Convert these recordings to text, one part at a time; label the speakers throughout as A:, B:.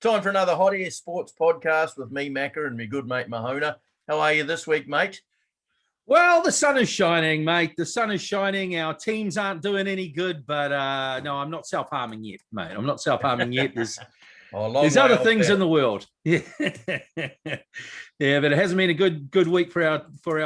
A: Time for another Hot Air Sports podcast with me, Macca, and my good mate, Mahona. How are you this week, mate?
B: Well, the sun is shining, mate. The sun is shining. Our teams aren't doing any good, but no, I'm not self-harming yet, mate. I'm not self-harming yet. There's other things in the world. Yeah. Yeah, but it hasn't been a good week for our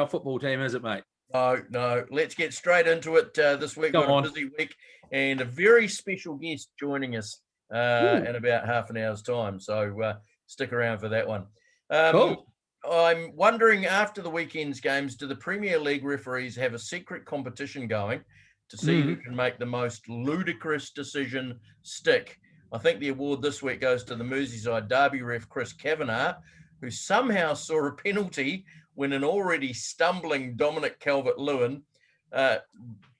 B: football team, has it, mate?
A: No. Let's get straight into it. This week we've got a busy week and a very special guest joining us in about half an hour's time. So stick around for that one.
B: Cool.
A: I'm wondering, after the weekend's games, do the Premier League referees have a secret competition going to see who can make the most ludicrous decision stick? I think the award this week goes to the Merseyside derby ref, Chris Kavanagh, who somehow saw a penalty when an already stumbling Dominic Calvert-Lewin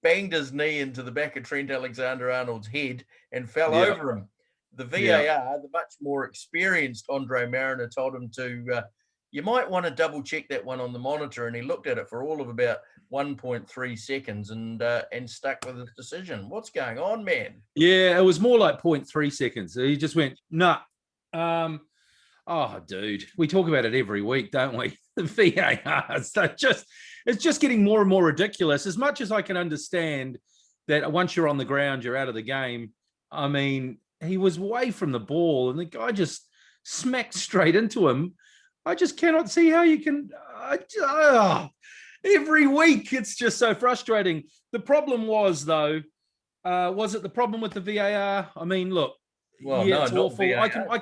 A: banged his knee into the back of Trent Alexander-Arnold's head and fell over him. The VAR, the much more experienced Andre Mariner, told him to... you might want to double check that one on the monitor. And he looked at it for all of about 1.3 seconds and stuck with his decision. What's going on, man?
B: Yeah, it was more like 0.3 seconds. He just went, nah. Oh, dude, we talk about it every week, don't we? The VAR, it's just getting more and more ridiculous. As much as I can understand that once you're on the ground, you're out of the game. I mean, he was away from the ball and the guy just smacked straight into him. I just cannot see how you can. Every week, it's just so frustrating. The problem was, though, was it the problem with the VAR? I mean, look, it's awful. VAR, I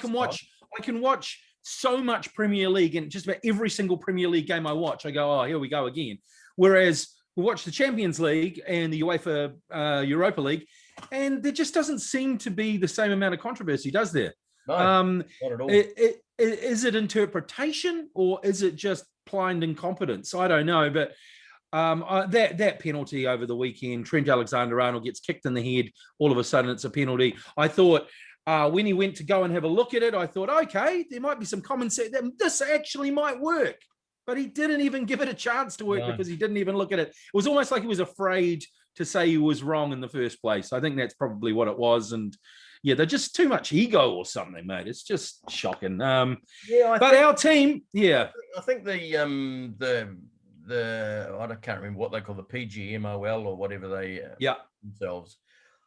B: can watch so much Premier League, and just about every single Premier League game I watch, I go, oh, here we go again. Whereas we watch the Champions League and the UEFA Europa League, and there just doesn't seem to be the same amount of controversy, does there?
A: No, not at all.
B: Is it interpretation or is it just blind incompetence? I don't know, but that penalty over the weekend, Trent Alexander-Arnold gets kicked in the head. All of a sudden, it's a penalty. I thought when he went to go and have a look at it, I thought, okay, there might be some common sense that this actually might work. But he didn't even give it a chance to work because he didn't even look at it. It was almost like he was afraid to say he was wrong in the first place. I think that's probably what it was. And yeah, they're just too much ego or something, mate. It's just shocking. Our team,
A: I think the I can't remember what they call the PGMOL or whatever they themselves.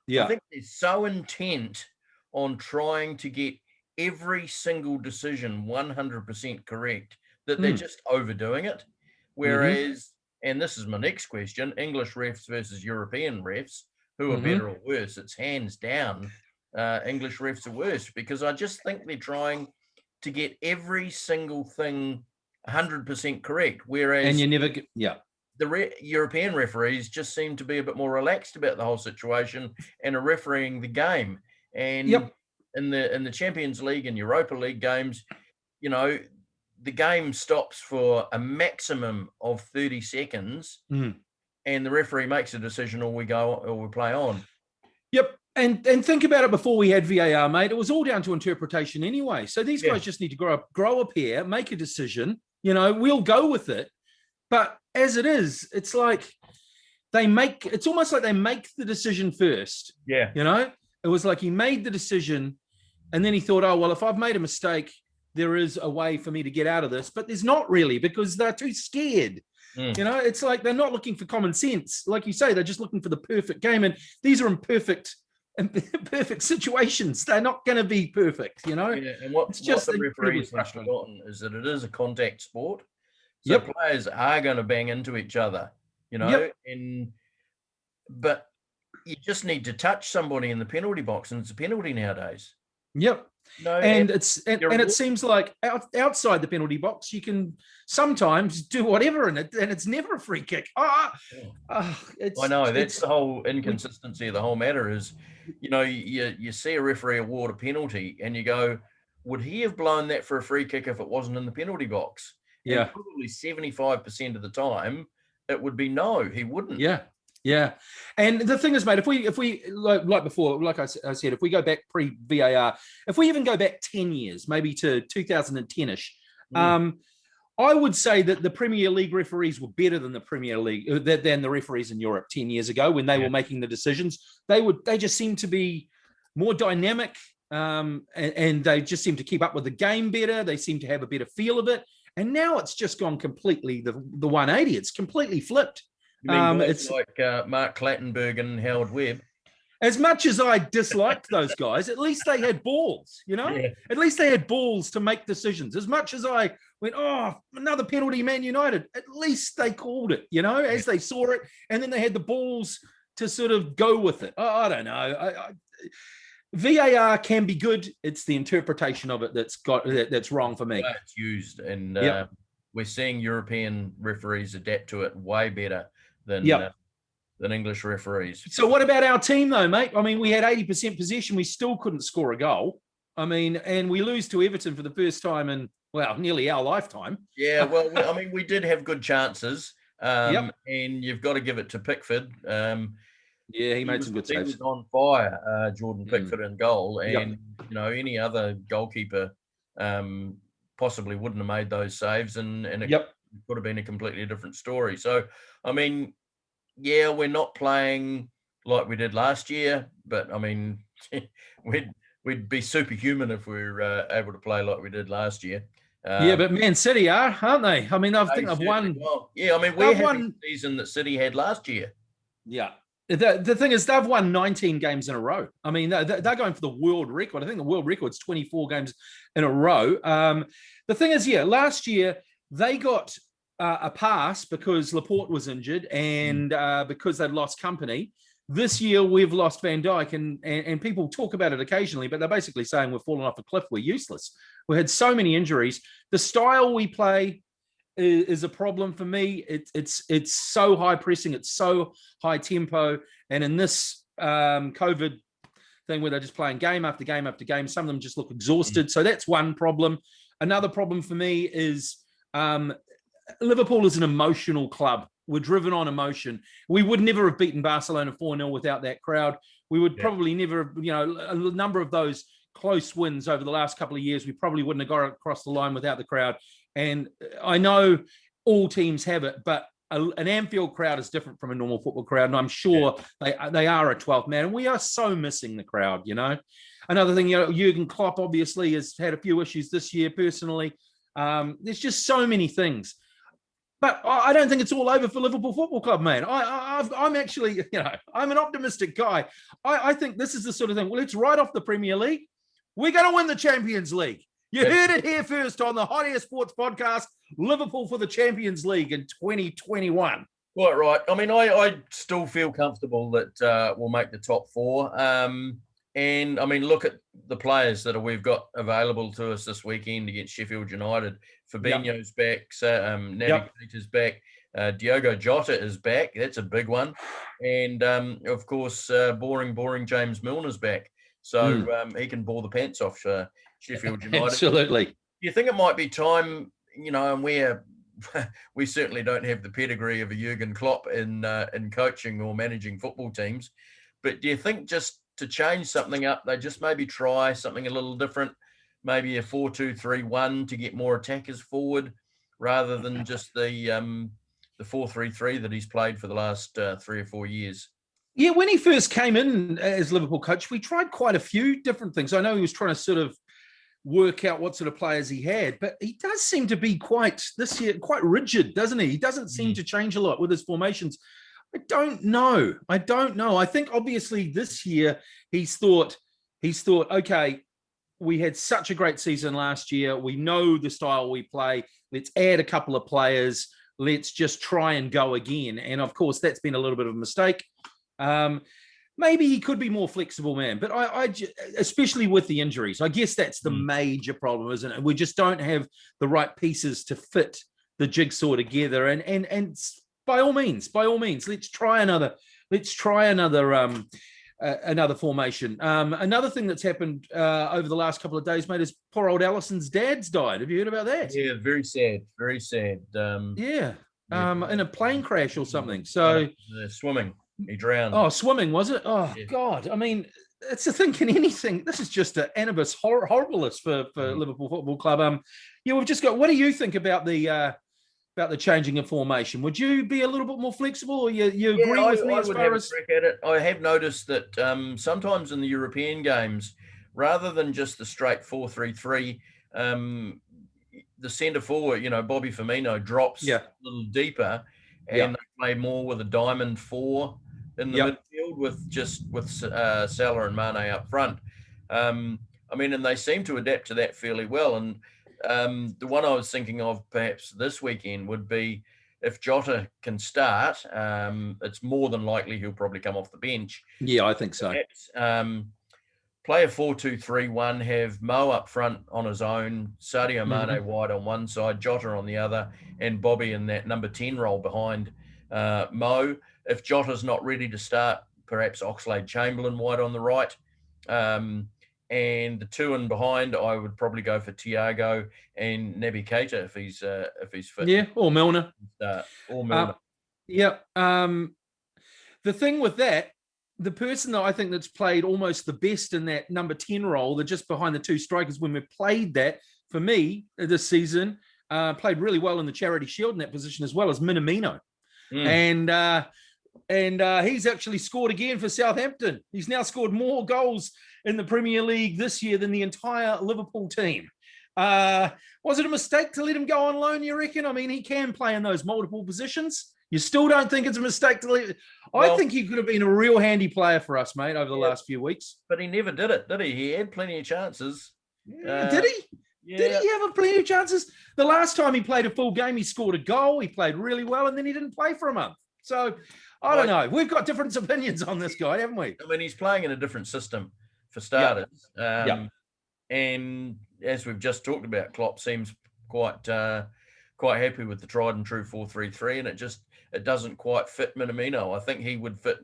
B: Yeah,
A: I think they're so intent on trying to get every single decision 100% correct that they're just overdoing it. Whereas, and this is my next question: English refs versus European refs, who are better or worse? It's hands down. English refs are worse, because I just think they're trying to get every single thing 100% correct. Whereas,
B: and you never
A: the European referees just seem to be a bit more relaxed about the whole situation and are refereeing the game. And in the Champions League and Europa League games, you know, the game stops for a maximum of 30 seconds, and the referee makes a decision, or we play on.
B: Yep. And think about it, before we had VAR, mate, it was all down to interpretation anyway. So these guys just need to grow up here, make a decision. You know, we'll go with it. But as it is, it's like it's almost like they make the decision first.
A: Yeah.
B: You know, it was like he made the decision and then he thought, oh, well, if I've made a mistake, there is a way for me to get out of this. But there's not really, because they're too scared. You know, it's like they're not looking for common sense. Like you say, they're just looking for the perfect game. And these are imperfect situations. They're not going to be perfect, you know.
A: Yeah, and what the referees have forgotten is that it is a contact sport. So players are going to bang into each other, you know. But you just need to touch somebody in the penalty box, and it's a penalty nowadays.
B: Yep. No, and it seems like outside the penalty box, you can sometimes do whatever in it, and it's never a free kick. I
A: know that's the whole inconsistency of the whole matter. Is, you know, you see a referee award a penalty, and you go, would he have blown that for a free kick if it wasn't in the penalty box?
B: Yeah,
A: and probably 75% of the time, it would be no, he wouldn't.
B: Yeah. And the thing is, mate, if we like before, like I said, if we go back pre-VAR, if we even go back 10 years, maybe to 2010-ish, I would say that the Premier League referees were better than the Premier League, than the referees in Europe 10 years ago when they were making the decisions. They just seemed to be more dynamic. and they just seem to keep up with the game better. They seem to have a better feel of it. And now it's just gone completely the 180. It's completely flipped.
A: You mean it's like Mark Clattenburg and Howard Webb?
B: As much as I disliked those guys, at least they had balls,
A: Yeah.
B: At least they had balls to make decisions. As much as I went, oh, another penalty, Man United, at least they called it, as they saw it. And then they had the balls to sort of go with it. I don't know. VAR can be good. It's the interpretation of it that's wrong for me.
A: It's used, and we're seeing European referees adapt to it way better than English referees.
B: So what about our team, though, mate? I mean, we had 80% possession. We still couldn't score a goal. I mean, and we lose to Everton for the first time in, nearly our lifetime.
A: Yeah, well, we did have good chances, and you've got to give it to Pickford.
B: He made some good saves.
A: He was on fire, Jordan Pickford in goal, and any other goalkeeper possibly wouldn't have made those saves, and it could have been a completely different story. So, I mean, we're not playing like we did last year, but I mean, we'd be superhuman if we were able to play like we did last year.
B: But Man City aren't they? I mean, I think they've won.
A: Well. Yeah, I mean, we're having the season that City had last year.
B: Yeah. The thing is, they've won 19 games in a row. I mean, they're going for the world record. I think the world record's 24 games in a row. The thing is, last year they got a pass because Laporte was injured and because they'd lost company. This year we've lost Van Dijk, and people talk about it occasionally, but they're basically saying we've fallen off a cliff. We're useless. We had so many injuries. The style we play is a problem for me. It's so high pressing, it's so high tempo, and in this COVID thing where they're just playing game after game after game, some of them just look exhausted. So that's one problem. Another problem for me is Liverpool is an emotional club. We're driven on emotion. We would never have beaten Barcelona 4-0 without that crowd. We would probably never, a number of those close wins over the last couple of years, we probably wouldn't have got across the line without the crowd. And I know all teams have it, but an Anfield crowd is different from a normal football crowd. And I'm sure they are a 12th man. And we are so missing the crowd, Another thing, Jurgen Klopp obviously has had a few issues this year personally. There's just so many things. But I don't think it's all over for Liverpool Football Club, man. I'm actually, I'm an optimistic guy. I think this is the sort of thing. Well, let's write off the Premier League. We're going to win the Champions League. You heard it here first on the Hot Air Sports Podcast. Liverpool for the Champions League in 2021.
A: Quite right. I mean, I still feel comfortable that we'll make the top four. And, I mean, look at the players that we've got available to us this weekend against Sheffield United. Fabinho's back, Navigator's back, Diogo Jota is back. That's a big one. And, of course, boring James Milner's back. So he can bore the pants off Sheffield United.
B: Absolutely.
A: Do you think it might be time, and we certainly don't have the pedigree of a Jurgen Klopp in coaching or managing football teams, but do you think just to change something up, they just maybe try something a little different, maybe a 4-2-3-1 to get more attackers forward rather than just the 4-3-3 that he's played for the last 3 or 4 years?
B: Yeah, when he first came in as Liverpool coach, we tried quite a few different things. I know he was trying to sort of work out what sort of players he had, but he does seem to be quite rigid, doesn't he? He doesn't seem to change a lot with his formations. I don't know. I think obviously this year he's thought, okay, we had such a great season last year. We know the style we play. Let's add a couple of players. Let's just try and go again. And of course, that's been a little bit of a mistake. Maybe he could be more flexible, man. But I especially with the injuries, I guess that's the major problem, isn't it? We just don't have the right pieces to fit the jigsaw together. And by all means, let's try another formation. Another thing that's happened over the last couple of days, mate, is poor old Allison's dad's died. Have you heard about that?
A: Yeah, very sad. Very sad.
B: In a plane crash or something. So
A: swimming. He drowned.
B: Oh, swimming, was it? Oh, yeah. God. I mean, it's the thing in anything. This is just an annibus horribilis for Liverpool Football Club. We've just got, what do you think about the changing of formation? Would you be a little bit more flexible, or you agree with me as far as...
A: I have noticed that sometimes in the European games, rather than just the straight 4-3-3, the centre forward, Bobby Firmino drops a little deeper, and they play more with a diamond 4 in the midfield with Salah and Mane up front. And they seem to adapt to that fairly well. And the one I was thinking of perhaps this weekend would be if Jota can start, it's more than likely he'll probably come off the bench.
B: Yeah, I think so.
A: Perhaps, play a 4-2-3-1, have Mo up front on his own, Sadio Mane wide on one side, Jota on the other, and Bobby in that number 10 role behind Mo. If Jota's not ready to start, perhaps Oxlade-Chamberlain wide on the right. And the two in behind, I would probably go for Thiago and Naby Keita if he's fit.
B: Yeah, or Milner.
A: Or Milner.
B: The thing with that, the person that I think that's played almost the best in that number 10 role, they're just behind the two strikers when we've played that, for me, this season, played really well in the Charity Shield in that position as well as Minamino. And he's actually scored again for Southampton. He's now scored more goals in the Premier League this year than the entire Liverpool team. Was it a mistake to let him go on loan, you reckon? I mean, he can play in those multiple positions. You still don't think it's a mistake to leave? I think he could have been a real handy player for us, mate, over the last few weeks.
A: But he never did it, did he? He had plenty of chances.
B: Did he? Yeah. Did he have plenty of chances? The last time he played a full game, he scored a goal. He played really well, and then he didn't play for a month. So, I don't know. We've got different opinions on this guy, haven't we?
A: I mean, he's playing in a different system, for starters. And as we've just talked about, Klopp seems quite happy with the tried and true 4-3-3, and it doesn't quite fit Minamino. I think he would fit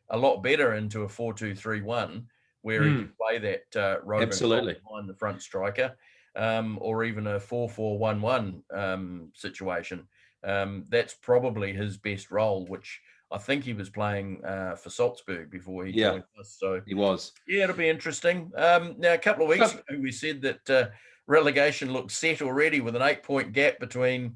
A: a lot better into a 4-2-3-1 where he could play that roving behind the front striker, or even a 4-4-1-1 situation. That's probably his best role, which I think he was playing for Salzburg before he joined us. So
B: he was.
A: Yeah, it'll be interesting. Now, a couple of weeks ago, we said that relegation looked set already with an 8-point gap between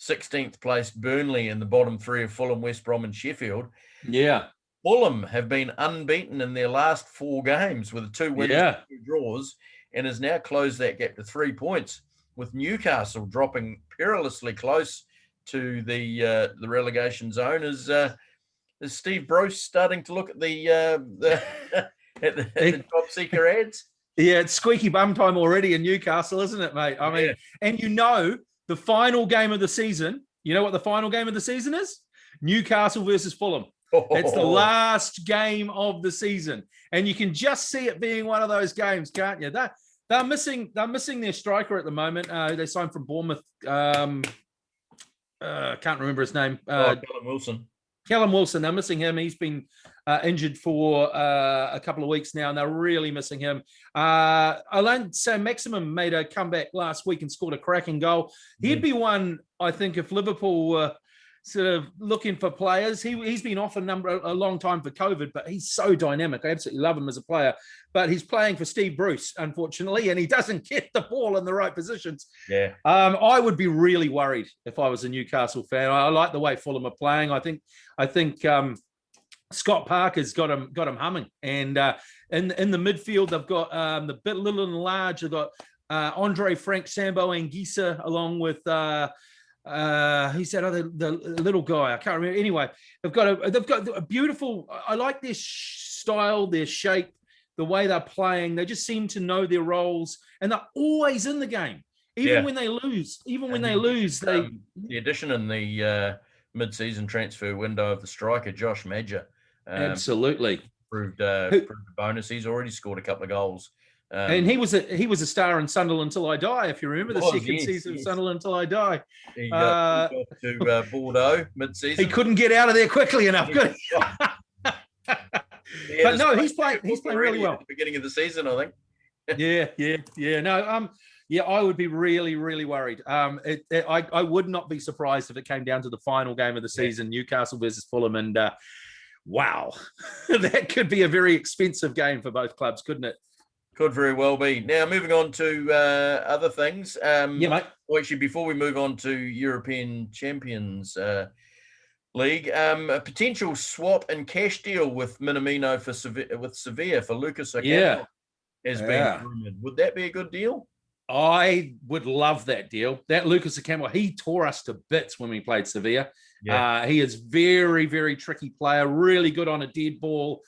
A: 16th placed Burnley and the bottom three of Fulham, West Brom and Sheffield.
B: Yeah.
A: Fulham have been unbeaten in their last 4 games with 2 wins and 2 draws, and has now closed that gap to 3 points, with Newcastle dropping perilously close to the relegation zone. Is Steve Bruce starting to look at the job seeker ads?
B: Yeah, it's squeaky bum time already in Newcastle, isn't it, mate? I mean, and the final game of the season, you know what the final game of the season is? Newcastle versus Fulham. It's the last game of the season. And you can just see it being one of those games, can't you? They're missing their striker at the moment. They signed from Bournemouth. Can't remember his name. Callum Wilson. They're missing him. He's been injured for a couple of weeks now, and they're really missing him. Alain Saint-Maximin made a comeback last week and scored a cracking goal. He'd be one, I think, if Liverpool were sort of looking for players. He's been off a long time for COVID, but he's so dynamic. I absolutely love him as a player. But he's playing for Steve Bruce, unfortunately, and he doesn't get the ball in the right positions.
A: Yeah.
B: I would be really worried if I was a Newcastle fan. I like the way Fulham are playing. I think Scott Parker's got him humming. And in the midfield, they've got the bit little and large. They've got Andre Frank Sambo Anguissa along with who's that other the little guy? I can't remember. Anyway, they've got a beautiful. I like their style, their shape, the way they're playing. They just seem to know their roles, and they're always in the game, even when they lose. The
A: addition in the mid-season transfer window of the striker Josh Madger,
B: absolutely
A: proved a bonus. He's already scored a couple of goals.
B: And he was a star in Sunderland Until I Die, if you remember the second season of Sunderland Until I Die.
A: He got to Bordeaux mid-season.
B: He couldn't get out of there quickly enough. But no, he's playing really well.
A: At the beginning of the season, I think.
B: Yeah. No, I would be really, really worried. I would not be surprised if it came down to the final game of the season, Newcastle versus Fulham, and wow, that could be a very expensive game for both clubs, couldn't it?
A: Could very well be. Now, moving on to other things.
B: Mate.
A: Well, actually, before we move on to European Champions League, a potential swap and cash deal with Minamino with Sevilla for Lucas Ocampos. has been rumored. Would that be a good deal?
B: I would love that deal. That Lucas Ocampo, he tore us to bits when we played Sevilla. Yeah. He is very, very tricky player, really good on a dead ball.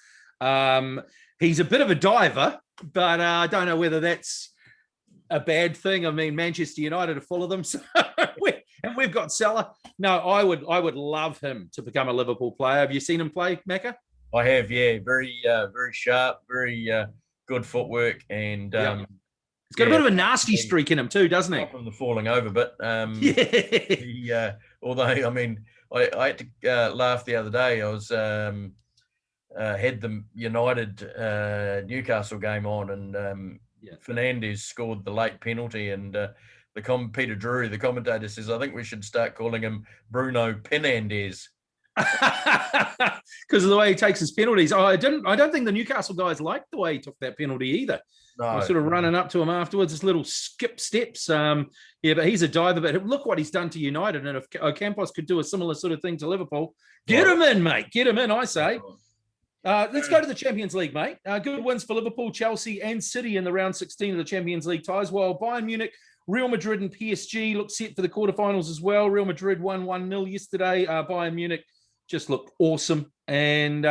B: He's a bit of a diver, but I don't know whether that's a bad thing. I mean, Manchester United are full of them, so and we've got Salah. No, I would love him to become a Liverpool player. Have you seen him play, Macca?
A: I have, yeah. Very, very sharp, very good footwork, and
B: he's got a bit of a nasty streak in him too, doesn't he?
A: From the falling over, but although I mean, I had to laugh the other day. I was had the United Newcastle game on, and Fernandes scored the late penalty, and Peter Drury, the commentator, says, I think we should start calling him Bruno Penandes.
B: Because of the way he takes his penalties. I don't think the Newcastle guys liked the way he took that penalty either. No. Sort of running up to him afterwards, his little skip steps. But he's a diver. But look what he's done to United. And if Ocampos could do a similar sort of thing to Liverpool, get him in, mate. Get him in, I say. Let's go to the Champions League, mate. Good wins for Liverpool, Chelsea, and City in the round 16 of the Champions League ties. While Bayern Munich, Real Madrid, and PSG look set for the quarterfinals as well. Real Madrid won 1-0 yesterday. Bayern Munich just looked awesome. And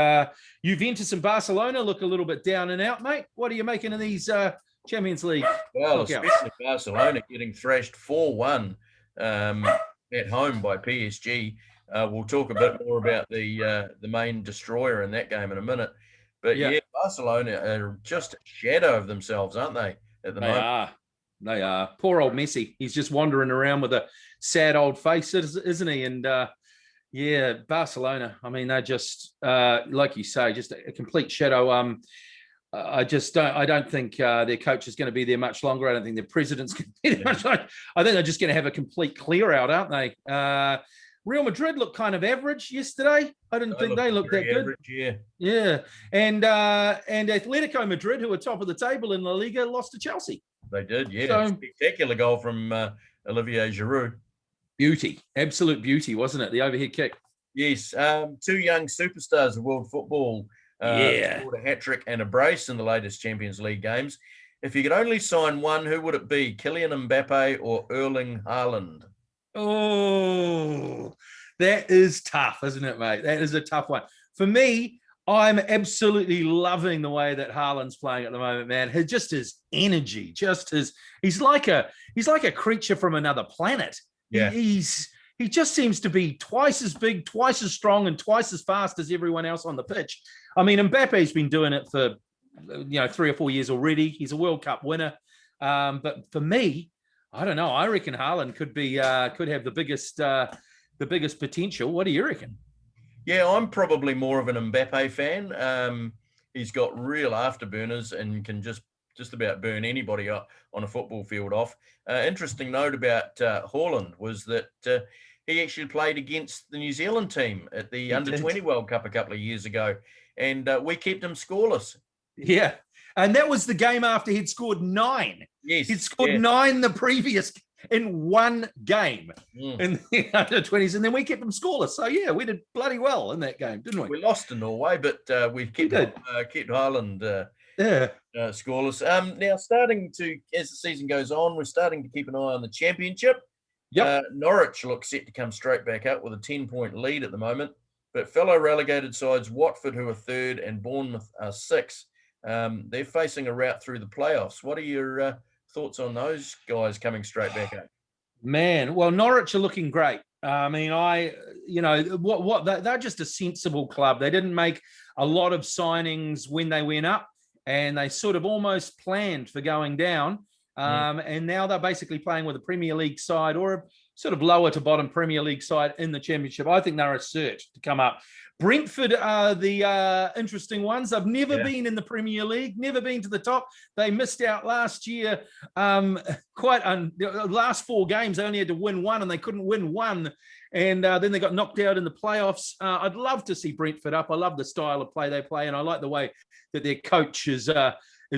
B: Juventus and Barcelona look a little bit down and out, mate. What are you making of these Champions League?
A: Well, especially Barcelona getting thrashed 4-1 at home by PSG. We'll talk a bit more about the main destroyer in that game in a minute. But Barcelona are just a shadow of themselves, aren't they, at the moment?
B: They are. Poor old Messi. He's just wandering around with a sad old face, isn't he? And Barcelona. I mean, they're just like you say, just a complete shadow. I don't think their coach is going to be there much longer. I don't think their president's going to be there much longer. I think they're just going to have a complete clear out, aren't they? Real Madrid looked kind of average yesterday. I didn't think they looked that good.
A: Average,
B: yeah. And Atletico Madrid, who are top of the table in La Liga, lost to Chelsea.
A: They did, yeah. So, spectacular goal from Olivier Giroud.
B: Beauty, absolute beauty, wasn't it? The overhead kick.
A: Yes. Two young superstars of world football scored a hat-trick and a brace in the latest Champions League games. If you could only sign one, who would it be? Kylian Mbappe or Erling Haaland?
B: Oh, that is tough, isn't it, mate? That is a tough one. For me, I'm absolutely loving the way that Haaland's playing at the moment, man. His energy, he's like a creature from another planet.
A: Yeah.
B: He just seems to be twice as big, twice as strong, and twice as fast as everyone else on the pitch. I mean, Mbappe's been doing it for 3 or 4 years already. He's a World Cup winner. But for me, I don't know. I reckon Haaland could have the biggest potential. What do you reckon?
A: Yeah, I'm probably more of an Mbappe fan. He's got real afterburners and can just about burn anybody up on a football field off. Interesting note about Haaland was that he actually played against the New Zealand team at the Under-20 World Cup a couple of years ago, and we kept him scoreless.
B: Yeah, and that was the game after he'd scored 9.
A: Yes.
B: He'd scored 9 the previous in one game in the Under-20s, and then we kept them scoreless. So, yeah, we did bloody well in that game, didn't we?
A: We lost to Norway, but we kept Haaland scoreless. Now, as the season goes on, we're starting to keep an eye on the championship.
B: Yep.
A: Norwich looks set to come straight back up with a 10-point lead at the moment, but fellow relegated sides Watford, who are 3rd, and Bournemouth are 6th. They're facing a route through the playoffs. What are your thoughts on those guys coming straight back up?
B: Man, well, Norwich are looking great. I mean, they're just a sensible club. They didn't make a lot of signings when they went up, and they sort of almost planned for going down. And now they're basically playing with a Premier League side or a sort of lower to bottom Premier League side in the Championship. I think they're a cert to come up. Brentford are the interesting ones. They've never been in the Premier League, never been to the top. They missed out last year. The last 4 games, they only had to win 1, and they couldn't win 1. And then they got knocked out in the playoffs. I'd love to see Brentford up. I love the style of play they play, and I like the way that their coach is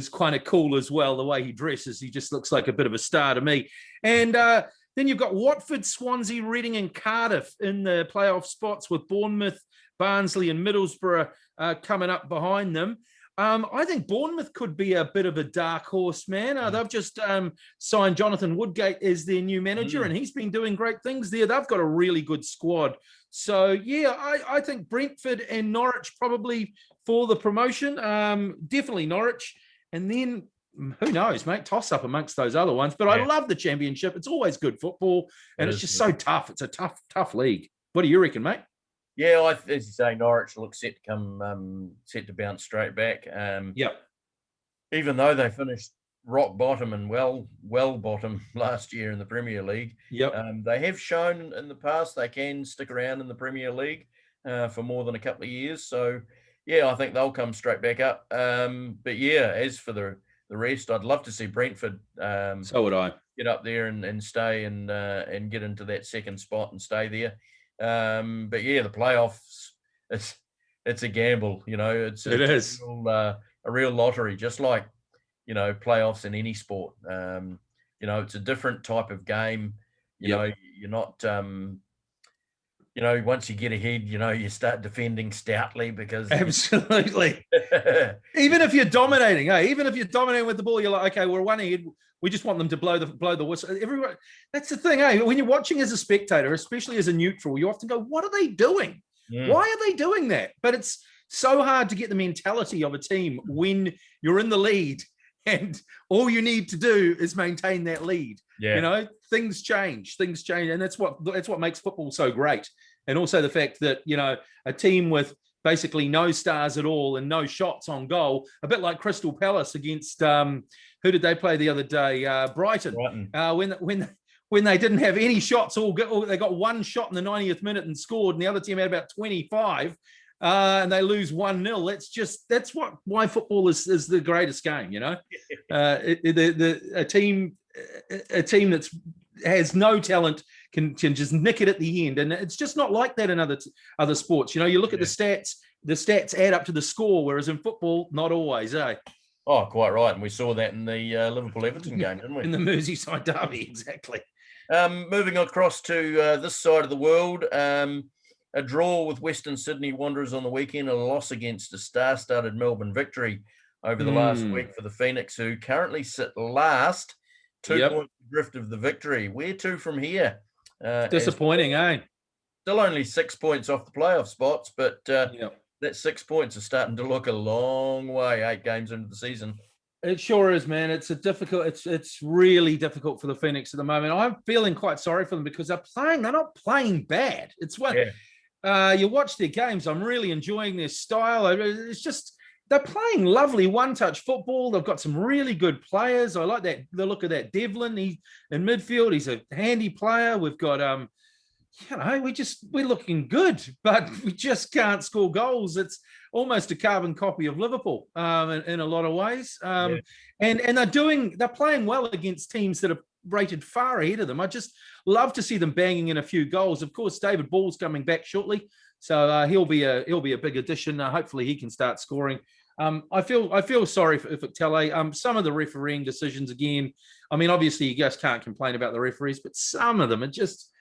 B: kind of cool as well, the way he dresses. He just looks like a bit of a star to me. And then you've got Watford, Swansea, Reading, and Cardiff in the playoff spots with Bournemouth, Barnsley, and Middlesbrough coming up behind them. I think Bournemouth could be a bit of a dark horse, man. They've just signed Jonathan Woodgate as their new manager, and he's been doing great things there. They've got a really good squad. So, yeah, I think Brentford and Norwich probably for the promotion. Definitely Norwich. And then, who knows, mate, toss up amongst those other ones. But I love the Championship. It's always good football, and it's just so tough. It's a tough league. What do you reckon, mate?
A: Yeah, as you say, Norwich looks set to bounce straight back. Even though they finished rock bottom and well bottom last year in the Premier League, they have shown in the past they can stick around in the Premier League for more than a couple of years. So, yeah, I think they'll come straight back up. But yeah, as for the rest, I'd love to see Brentford.
B: So would I
A: get up there and stay and get into that second spot and stay there. But yeah, the playoffs, it's a gamble, it's a real lottery, just like, playoffs in any sport. It's a different type of game. You're not, once you get ahead, you start defending stoutly because
B: absolutely. Even if you're dominating, even if you're dominating with the ball, you're like, okay, we're one ahead. We just want them to blow the whistle. Everyone, that's the thing, when you're watching as a spectator, especially as a neutral, you often go, what are they doing? Why are they doing that? But it's so hard to get the mentality of a team when you're in the lead and all you need to do is maintain that lead. Things change, and that's what makes football so great. And also the fact that a team with basically no stars at all and no shots on goal, a bit like Crystal Palace against who did they play the other day? Brighton. When they didn't have any shots, they got one shot in the 90th minute and scored, and the other team had about 25. And they lose 1-0. That's why football is the greatest game. A team that has no talent can just nick it at the end, and it's just not like that in other sports. You look at the stats add up to the score, whereas in football, not always.
A: Oh, quite right, and we saw that in the Liverpool-Everton game, didn't we?
B: In the Merseyside derby, exactly.
A: Moving across to this side of the world. A draw with Western Sydney Wanderers on the weekend, a loss against a star-studded Melbourne Victory over the last week for the Phoenix, who currently sit last, 2 points adrift of the Victory. Where to from here?
B: Disappointing,
A: Still only 6 points off the playoff spots, but that 6 points is starting to look a long way, 8 games into the season.
B: It sure is, man. It's really difficult for the Phoenix at the moment. I'm feeling quite sorry for them because they're not playing bad. It's what you watch their games. I'm really enjoying their style. It's just they're playing lovely one-touch football. They've got some really good players. I like the look of that Devlin. He's in midfield. He's a handy player. We've got we're looking good, but we just can't score goals. It's almost a carbon copy of Liverpool in a lot of ways. And they're playing well against teams that are rated far ahead of them. I just love to see them banging in a few goals. Of course, David Ball's coming back shortly, so he'll be a big addition. Hopefully, he can start scoring. I feel sorry for Tele. Some of the refereeing decisions again. I mean, obviously, you guys can't complain about the referees, but some of them are just.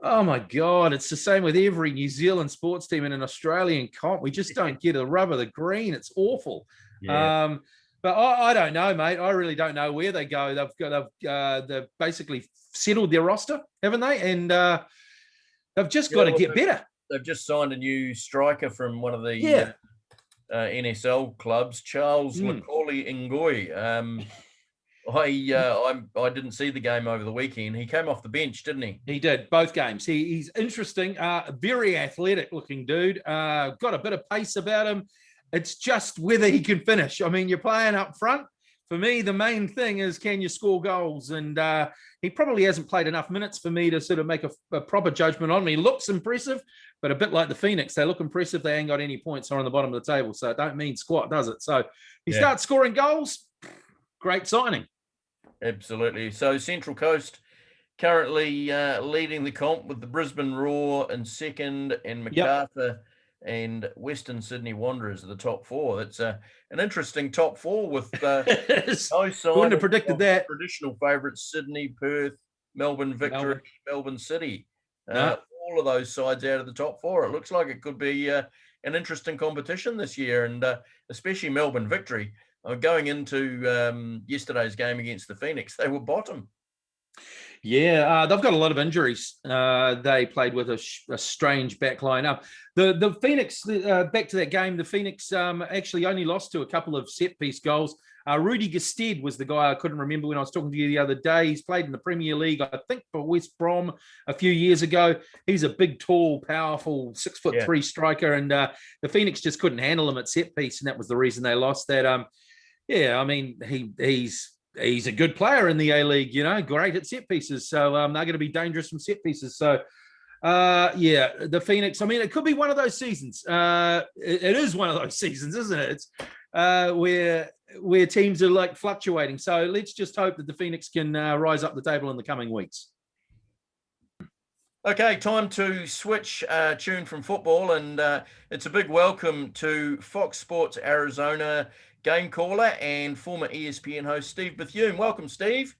B: Oh my God, it's the same with every New Zealand sports team in an Australian comp. We just don't get a rub of the green. It's awful. Yeah. But I don't know, mate. I really don't know where they go. They've basically settled their roster, haven't they? And they've just got to get better.
A: They've just signed a new striker from one of the NSL clubs, Charles Macaulay Ngoy. I didn't see the game over the weekend. He came off the bench, didn't he?
B: He did, both games. He's interesting, very athletic-looking dude. Got a bit of pace about him. It's just whether he can finish. I mean, you're playing up front. For me, the main thing is can you score goals? And he probably hasn't played enough minutes for me to sort of make a proper judgment on him. He looks impressive, but a bit like the Phoenix, they look impressive. They ain't got any points on the bottom of the table, so it don't mean squat, does it? So he starts scoring goals, great signing.
A: Absolutely. So Central Coast currently leading the comp with the Brisbane Roar in second and MacArthur and Western Sydney Wanderers are the top four. It's an interesting top four with no sign.
B: Wouldn't have predicted that.
A: Traditional favourites, Sydney, Perth, Melbourne Victory, Melbourne City. All of those sides out of the top four. It looks like it could be an interesting competition this year, and especially Melbourne Victory. Going into yesterday's game against the Phoenix, they were bottom.
B: Yeah, they've got a lot of injuries. They played with a strange back line up. The Phoenix, back to that game, the Phoenix actually only lost to a couple of set-piece goals. Rudy Gestede was the guy I couldn't remember when I was talking to you the other day. He's played in the Premier League, I think, for West Brom a few years ago. He's a big, tall, powerful 6'3" striker, and the Phoenix just couldn't handle him at set-piece, and that was the reason they lost that. Yeah, I mean, he's a good player in the A-League, great at set pieces. So they're going to be dangerous from set pieces. So, the Phoenix, I mean, it could be one of those seasons. It is one of those seasons, isn't it? It's where teams are like fluctuating. So let's just hope that the Phoenix can rise up the table in the coming weeks.
A: Okay, time to switch tune from football, and it's a big welcome to Fox Sports Arizona game caller and former ESPN host Steve Berthiaume. Welcome, Steve.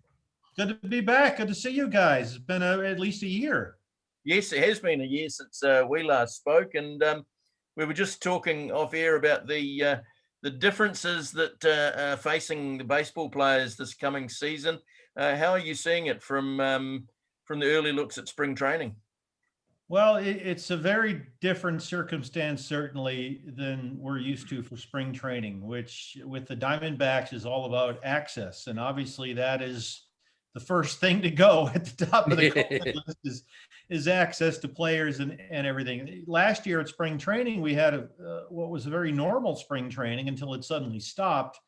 C: Good to be back. Good to see you guys. It's been at least a year.
A: Yes, it has been a year since we last spoke, and we were just talking off air about the differences that are facing the baseball players this coming season. How are you seeing it from the early looks at spring training?
C: Well, it's a very different circumstance, certainly, than we're used to for spring training, which with the Diamondbacks is all about access. And obviously that is the first thing to go at the top of the list is access to players and everything. Last year at spring training, we had what was a very normal spring training until it suddenly stopped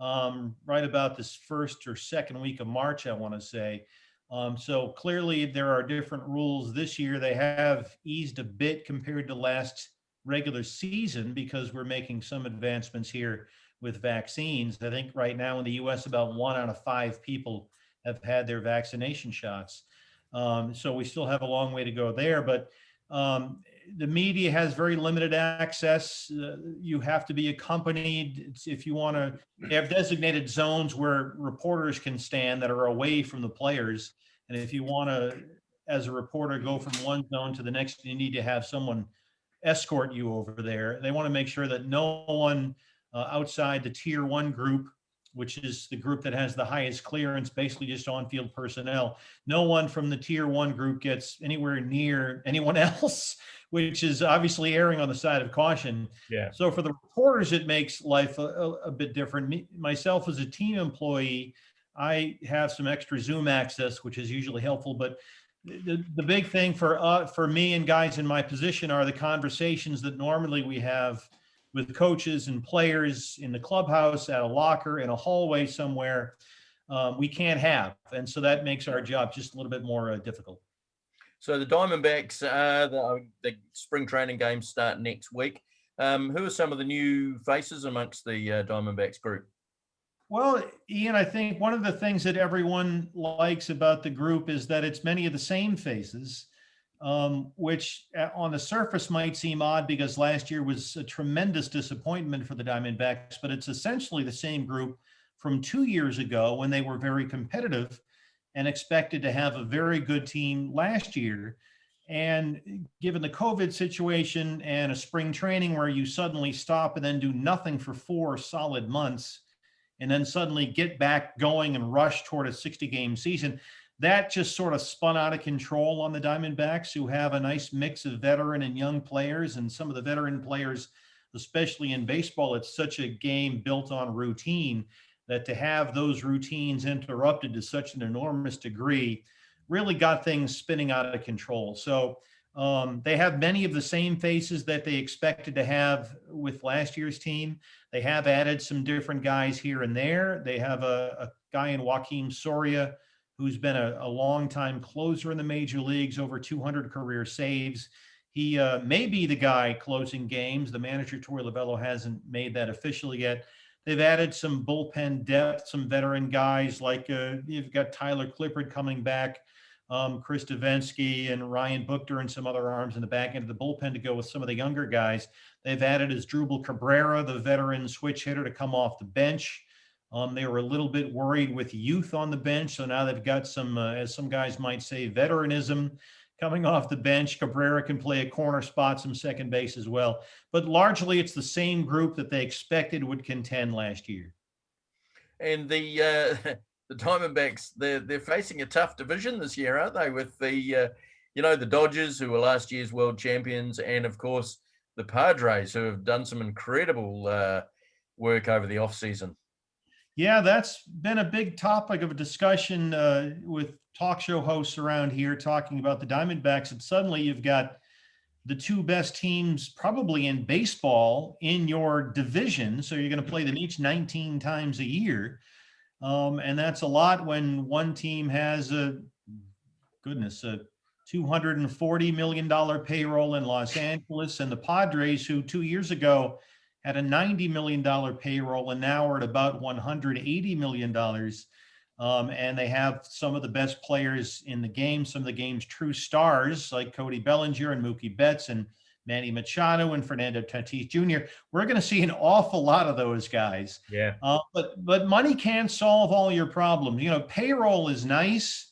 C: right about this first or second week of March, I want to say. So clearly there are different rules this year. They have eased a bit compared to last regular season because we're making some advancements here with vaccines. I think right now in the US, about 1 out of 5 people have had their vaccination shots. So we still have a long way to go there, but the media has very limited access. You have to be accompanied. If you want to have designated zones where reporters can stand that are away from the players. And if you want to, as a reporter, go from one zone to the next, you need to have someone escort you over there. They want to make sure that no one outside the tier 1 group, which is the group that has the highest clearance, basically just on-field personnel, no one from the tier 1 group gets anywhere near anyone else, which is obviously erring on the side of caution.
A: Yeah.
C: So for the reporters, it makes life a bit different. Myself as a team employee, I have some extra Zoom access, which is usually helpful. But the big thing for me and guys in my position are the conversations that normally we have with coaches and players in the clubhouse, at a locker, in a hallway somewhere, we can't have. And so that makes our job just a little bit more difficult.
A: So the Diamondbacks, the spring training games start next week. Who are some of the new faces amongst the Diamondbacks group?
C: Well, Ian, I think one of the things that everyone likes about the group is that it's many of the same faces, which on the surface might seem odd because last year was a tremendous disappointment for the Diamondbacks, but it's essentially the same group from 2 years ago when they were very competitive and expected to have a very good team last year. And given the COVID situation and a spring training where you suddenly stop and then do nothing for 4 solid months, and then suddenly get back going and rush toward a 60-game season, that just sort of spun out of control on the Diamondbacks, who have a nice mix of veteran and young players. And some of the veteran players, especially in baseball, it's such a game built on routine that to have those routines interrupted to such an enormous degree really got things spinning out of control. So they have many of the same faces that they expected to have with last year's team. They have added some different guys here and there. They have a guy in Joaquin Soria, who's been a long-time closer in the major leagues, over 200 career saves. He may be the guy closing games. The manager, Torey Lovello, hasn't made that official yet. They've added some bullpen depth, some veteran guys like you've got Tyler Clippard coming back, Chris Davinsky and Ryan Buchter and some other arms in the back end of the bullpen to go with some of the younger guys. They've added Asdrubal Cabrera, the veteran switch hitter, to come off the bench. They were a little bit worried with youth on the bench, so now they've got some, as some guys might say, veteranism coming off the bench. Cabrera can play a corner spot, some second base as well. But largely, it's the same group that they expected would contend last year.
A: And the the Diamondbacks, they're facing a tough division this year, aren't they? With the the Dodgers, who were last year's world champions, and of course the Padres, who have done some incredible work over the offseason.
C: Yeah, that's been a big topic of a discussion with talk show hosts around here talking about the Diamondbacks. And suddenly you've got the two best teams probably in baseball in your division. So you're going to play them each 19 times a year. And that's a lot when one team has a $240 million payroll in Los Angeles, and the Padres, who 2 years ago had a $90 million payroll and now are at about $180 million. And they have some of the best players in the game, some of the game's true stars like Cody Bellinger and Mookie Betts and Manny Machado and Fernando Tatis Jr. We're going to see an awful lot of those guys.
A: Yeah.
C: But money can't solve all your problems. Payroll is nice.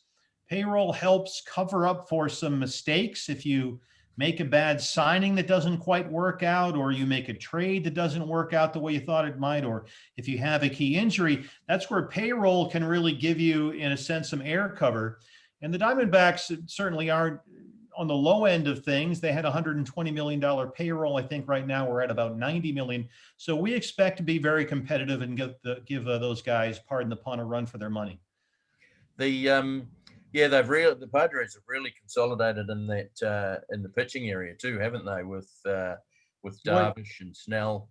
C: Payroll helps cover up for some mistakes. If you make a bad signing that doesn't quite work out, or you make a trade that doesn't work out the way you thought it might, or if you have a key injury, that's where payroll can really give you, in a sense, some air cover. And the Diamondbacks certainly aren't on the low end of things. They had a $120 million payroll. I think right now we're at about $90 million. So we expect to be very competitive and give those guys, pardon the pun, a run for their money.
A: The Padres have really consolidated in that in the pitching area too, haven't they? With Darvish and Snell.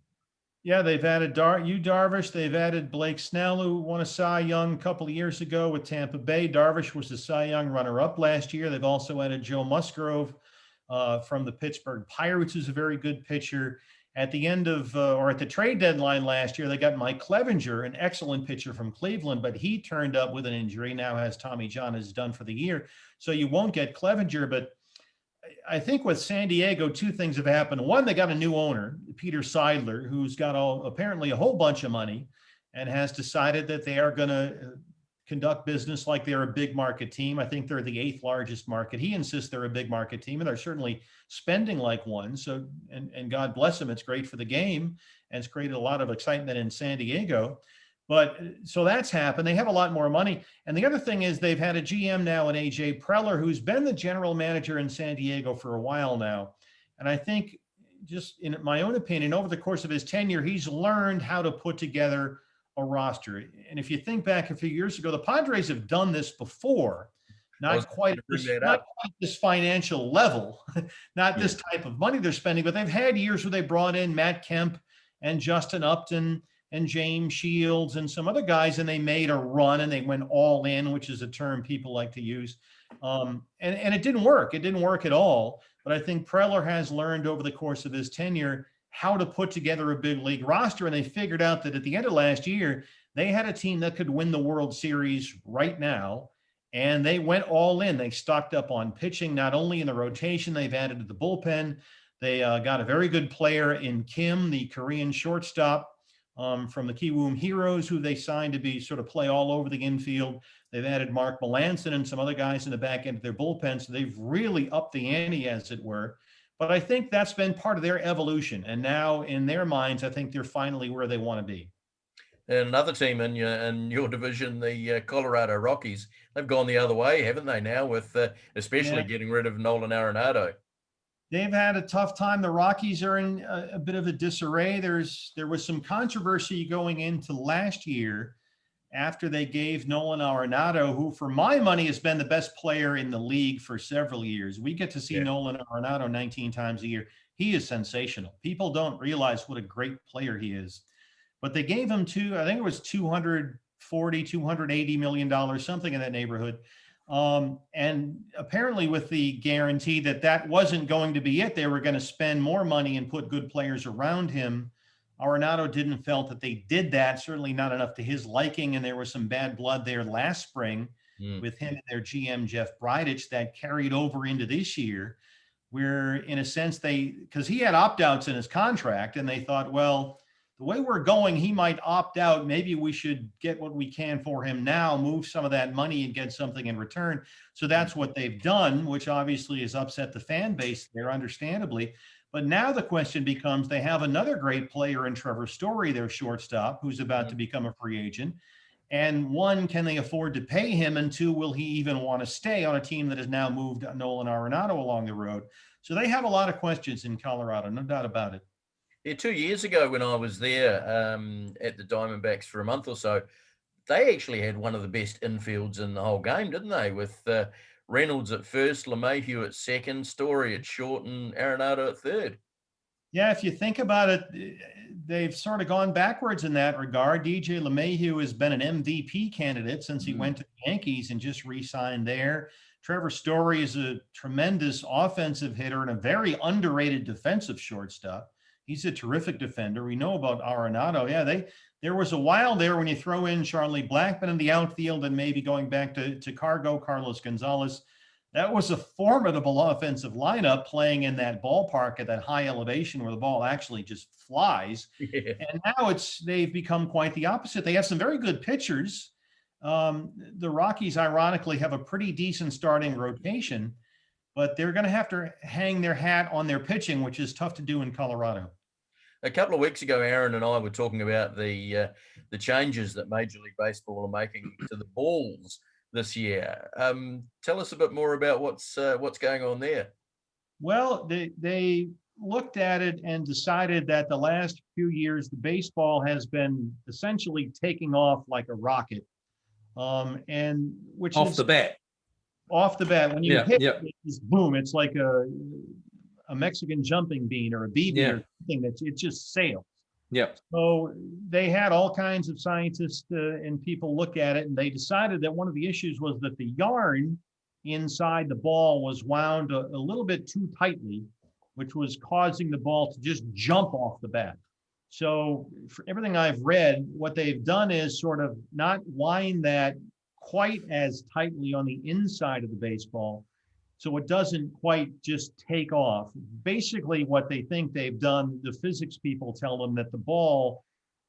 C: Yeah, they've added Darvish. They've added Blake Snell, who won a Cy Young a couple of years ago with Tampa Bay. Darvish was the Cy Young runner-up last year. They've also added Joe Musgrove from the Pittsburgh Pirates, who's a very good pitcher. At the end of at the trade deadline last year, they got Mike Clevinger, an excellent pitcher from Cleveland, but he turned up with an injury. Now has Tommy John is done for the year, so you won't get Clevinger. But I think with San Diego, two things have happened. One, they got a new owner, Peter Seidler, who's got apparently a whole bunch of money, and has decided that they are going to conduct business like they're a big market team. I think they're the 8th largest market. He insists they're a big market team, and they're certainly spending like one. So, and God bless them, it's great for the game, and it's created a lot of excitement in San Diego. But so that's happened. They have a lot more money. And the other thing is they've had a GM now in AJ Preller, who's been the general manager in San Diego for a while now. And I think, just in my own opinion, over the course of his tenure, he's learned how to put together a roster. And if you think back a few years ago, the Padres have done this before, not quite this financial level, not this type of money they're spending, but they've had years where they brought in Matt Kemp and Justin Upton and James Shields and some other guys, and they made a run and they went all in, which is a term people like to use. And it didn't work. It didn't work at all. But I think Preller has learned over the course of his tenure how to put together a big league roster. And they figured out that at the end of last year, they had a team that could win the World Series right now. And they went all in. They stocked up on pitching, not only in the rotation, they've added to the bullpen. They got a very good player in Kim, the Korean shortstop from the Kiwoom Heroes, who they signed to be sort of play all over the infield. They've added Mark Melanson and some other guys in the back end of their bullpen. So they've really upped the ante, as it were. But I think that's been part of their evolution. And now in their minds, I think they're finally where they want to be.
A: And another team in your division, the Colorado Rockies, they've gone the other way, haven't they, now, with especially getting rid of Nolan Arenado?
C: They've had a tough time. The Rockies are in a bit of a disarray. There was some controversy going into last year after they gave Nolan Arenado, who for my money has been the best player in the league for several years. We get to see Nolan Arenado 19 times a year. He is sensational. People don't realize what a great player he is. But they gave him I think it was $280 million, something in that neighborhood. And apparently with the guarantee that wasn't going to be it, they were going to spend more money and put good players around him. Arenado didn't felt that they did that, certainly not enough to his liking. And there was some bad blood there last spring with him and their GM, Jeff Bridich, that carried over into this year, where in a sense because he had opt-outs in his contract, and they thought, well, the way we're going, he might opt out. Maybe we should get what we can for him now, move some of that money and get something in return. So that's what they've done, which obviously has upset the fan base there, understandably. But now the question becomes, they have another great player in Trevor Story, their shortstop, who's about to become a free agent. And one, can they afford to pay him? And two, will he even want to stay on a team that has now moved Nolan Arenado along the road? So they have a lot of questions in Colorado, no doubt about it.
A: Yeah, 2 years ago when I was there at the Diamondbacks for a month or so, they actually had one of the best infields in the whole game, didn't they? With Reynolds at first, LeMahieu at second, Story at short, and Arenado at third.
C: Yeah, if you think about it, they've sort of gone backwards in that regard. DJ LeMahieu has been an MVP candidate since he went to the Yankees and just re-signed there. Trevor Story is a tremendous offensive hitter and a very underrated defensive shortstop. He's a terrific defender. We know about Arenado. Yeah, there was a while there when you throw in Charlie Blackmon in the outfield and maybe going back to Carlos Gonzalez. That was a formidable offensive lineup playing in that ballpark at that high elevation where the ball actually just flies. Yeah. And now they've become quite the opposite. They have some very good pitchers. The Rockies, ironically, have a pretty decent starting rotation, but they're going to have to hang their hat on their pitching, which is tough to do in Colorado.
A: A couple of weeks ago, Aaron and I were talking about the changes that Major League Baseball are making to the balls this year. Tell us a bit more about what's going on there.
C: Well, they looked at it and decided that the last few years, the baseball has been essentially taking off like a rocket. And which
B: off the bat,
C: when you hit it, it's boom. It's like a Mexican jumping bean or a BB or something it just sails.
B: Yeah.
C: So they had all kinds of scientists and people look at it, and they decided that one of the issues was that the yarn inside the ball was wound a little bit too tightly, which was causing the ball to just jump off the bat. So for everything I've read, what they've done is sort of not wind that quite as tightly on the inside of the baseball, so it doesn't quite just take off. Basically, what they think they've done, the physics people tell them that the ball,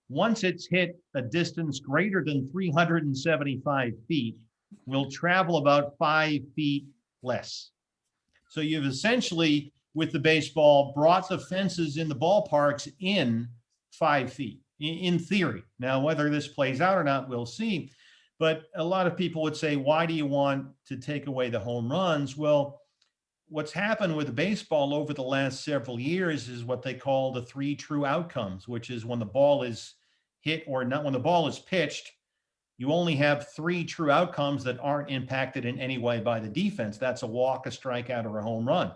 C: once it's hit a distance greater than 375 feet, will travel about 5 feet less. So you've essentially, with the baseball, brought the fences in the ballparks in 5 feet, in theory. Now, whether this plays out or not, we'll see. But a lot of people would say, why do you want to take away the home runs? Well, what's happened with baseball over the last several years is what they call the 3 true outcomes, which is when the ball is hit or not, when the ball is pitched, you only have 3 true outcomes that aren't impacted in any way by the defense. That's a walk, a strikeout, or a home run.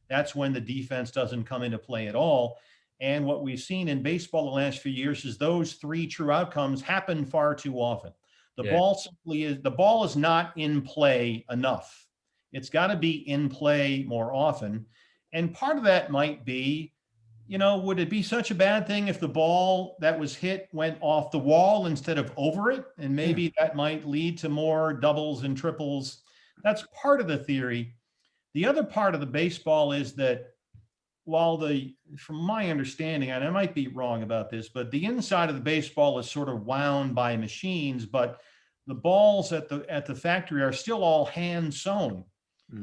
C: That's when the defense doesn't come into play at all. And what we've seen in baseball the last few years is those 3 true outcomes happen far too often. The ball is not in play enough. It's got to be in play more often. And part of that might be, would it be such a bad thing if the ball that was hit went off the wall instead of over it? And maybe that might lead to more doubles and triples. That's part of the theory. The other part of the baseball is that while from my understanding, and I might be wrong about this, but the inside of the baseball is sort of wound by machines, but the balls at the factory are still all hand sewn.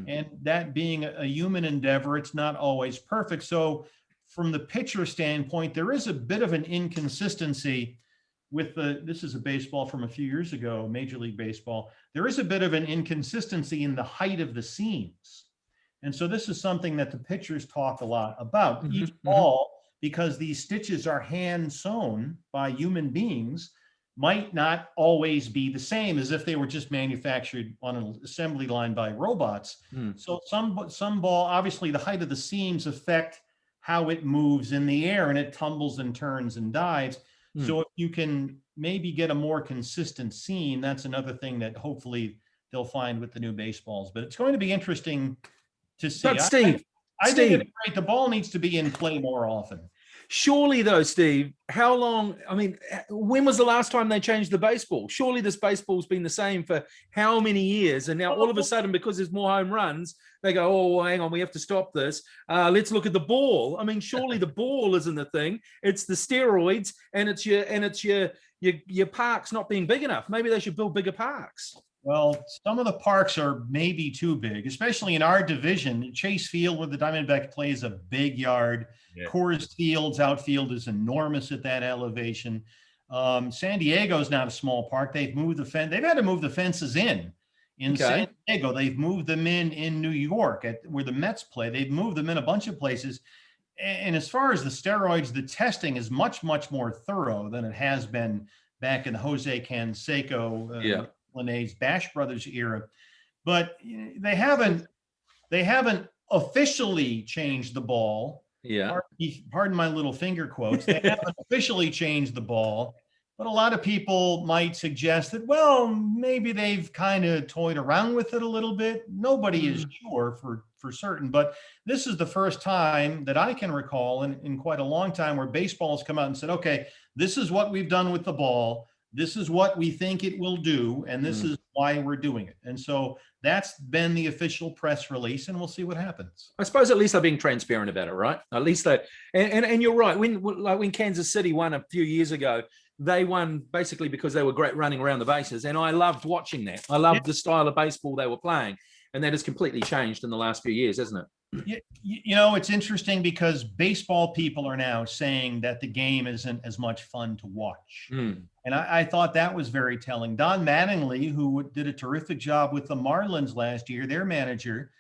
C: And that being a human endeavor, it's not always perfect. So from the pitcher standpoint, there is a bit of an inconsistency with this is a baseball from a few years ago, Major League Baseball. There is a bit of an inconsistency in the height of the seams. And so this is something that the pitchers talk a lot about. Each ball, because these stitches are hand sewn by human beings, might not always be the same as if they were just manufactured on an assembly line by robots. So some ball, obviously the height of the seams affect how it moves in the air, and it tumbles and turns and dives. So if you can maybe get a more consistent seam, that's another thing that hopefully they'll find with the new baseballs. But it's going to be interesting to see.
B: But Steve,
C: I think it's great. The ball needs to be in play more often.
B: Surely, though, Steve, how long? I mean, when was the last time they changed the baseball? Surely this baseball's been the same for how many years? And now all of a sudden, because there's more home runs, they go, oh, well, hang on, we have to stop this. Let's look at the ball. I mean, surely the ball isn't the thing. It's the steroids, and it's your parks not being big enough. Maybe they should build bigger parks.
C: Well, some of the parks are maybe too big, especially in our division. Chase Field, where the Diamondback play, is a big yard.
A: Yeah.
C: Coors Field's outfield is enormous at that elevation. San Diego's not a small park. They've moved the fence. They've had to move the fences in San Diego. They've moved them in New York where the Mets play. They've moved them in a bunch of places. And as far as the steroids, the testing is much, much more thorough than it has been back in the Jose Canseco, Linnaeus Bash Brothers era. But they haven't officially changed the ball.
B: Yeah.
C: Pardon my little finger quotes. They haven't officially changed the ball, but a lot of people might suggest that, well, maybe they've kind of toyed around with it a little bit. Nobody is sure for certain, but this is the first time that I can recall in quite a long time where baseball has come out and said, okay, this is what we've done with the ball. This is what we think it will do, and this is why we're doing it. And so that's been the official press release, and we'll see what happens.
B: I suppose at least they're being transparent about it, right? At least they, and you're right. When Kansas City won a few years ago, they won basically because they were great running around the bases, and I loved watching that. I loved the style of baseball they were playing, and that has completely changed in the last few years, hasn't it?
C: You know, it's interesting because baseball people are now saying that the game isn't as much fun to watch. And I thought that was very telling. Don Mattingly, who did a terrific job with the Marlins last year, their manager,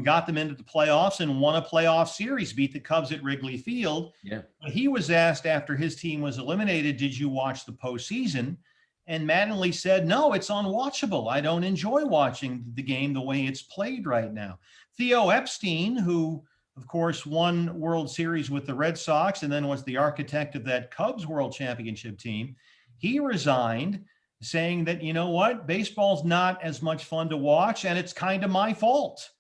C: got them into the playoffs and won a playoff series, beat the Cubs at Wrigley Field.
B: Yeah.
C: But he was asked after his team was eliminated, did you watch the postseason? And Mattingly said, no, it's unwatchable. I don't enjoy watching the game the way it's played right now. Theo Epstein, who, of course, won World Series with the Red Sox and then was the architect of that Cubs World Championship team, he resigned, saying that, you know what, baseball's not as much fun to watch, and it's kind of my fault.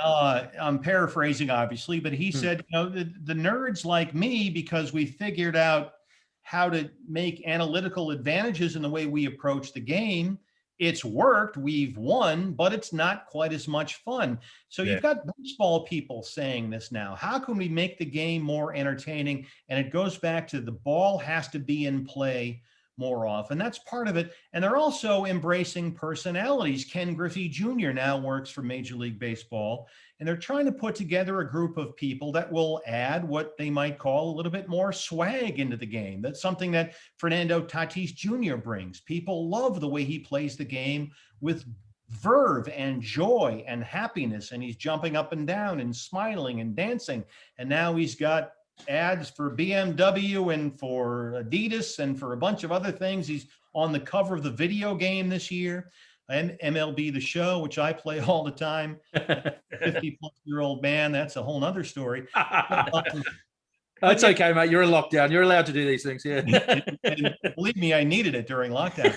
C: I'm paraphrasing, obviously, but he said, you know, the nerds like me, because we figured out how to make analytical advantages in the way we approach the game, it's worked, we've won, but it's not quite as much fun. So you've got baseball people saying this now. How can we make the game more entertaining? And it goes back to the ball has to be in play more often. That's part of it. And they're also embracing personalities. Ken Griffey Jr. now works for Major League Baseball, and they're trying to put together a group of people that will add what they might call a little bit more swag into the game. That's something that Fernando Tatis Jr. brings. People love the way he plays the game with verve and joy and happiness, and he's jumping up and down and smiling and dancing. And now he's got ads for BMW and for Adidas and for a bunch of other things. He's on the cover of the video game this year, and MLB The Show, which I play all the time. 50-plus-year-old man, that's a whole nother story.
B: That's okay, mate. You're in lockdown. You're allowed to do these things. Yeah.
C: And believe me, I needed it during lockdown.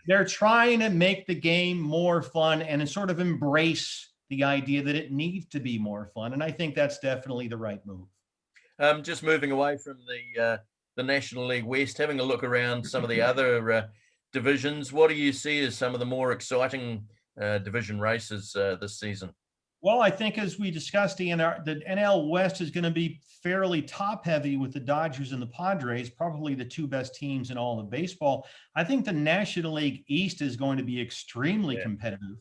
C: They're trying to make the game more fun and sort of embrace the idea that it needs to be more fun. And I think that's definitely the right move.
A: Just moving away from the National League West, having a look around some of the other divisions, what do you see as some of the more exciting division races this season?
C: Well, I think as we discussed, Ian, the NL West is going to be fairly top heavy with the Dodgers and the Padres, probably the two best teams in all of baseball. I think the National League East is going to be extremely competitive.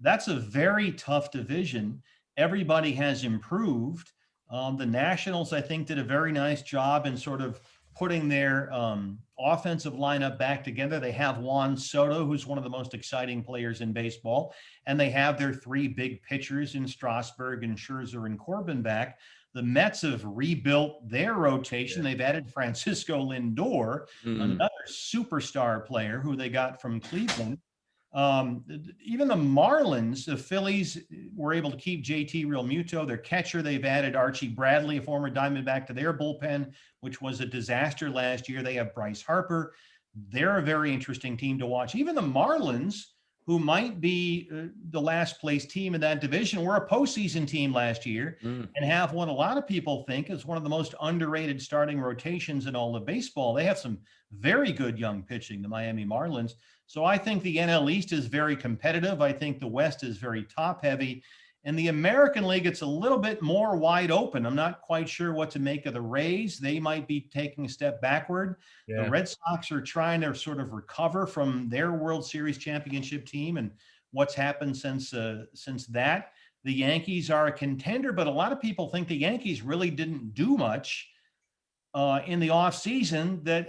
C: That's a very tough division. Everybody has improved. The Nationals, I think, did a very nice job in sort of putting their offensive lineup back together. They have Juan Soto, who's one of the most exciting players in baseball, and they have their three big pitchers in Strasburg and Scherzer and Corbin back. The Mets have rebuilt their rotation. They've added Francisco Lindor, another superstar player who they got from Cleveland. Even the Marlins, the Phillies were able to keep JT Realmuto, their catcher. They've added Archie Bradley, a former Diamondback, to their bullpen, which was a disaster last year. They have Bryce Harper. They're a very interesting team to watch. Even the Marlins, who might be the last place team in that division, were a postseason team last year and have what a lot of people think is one of the most underrated starting rotations in all of baseball. They have some very good young pitching, the Miami Marlins. So I think the NL East is very competitive. I think the West is very top heavy. And the American League, it's a little bit more wide open. I'm not quite sure what to make of the Rays. They might be taking a step backward. Yeah. The Red Sox are trying to sort of recover from their World Series championship team and what's happened since that. The Yankees are a contender, but a lot of people think the Yankees really didn't do much in the offseason. That,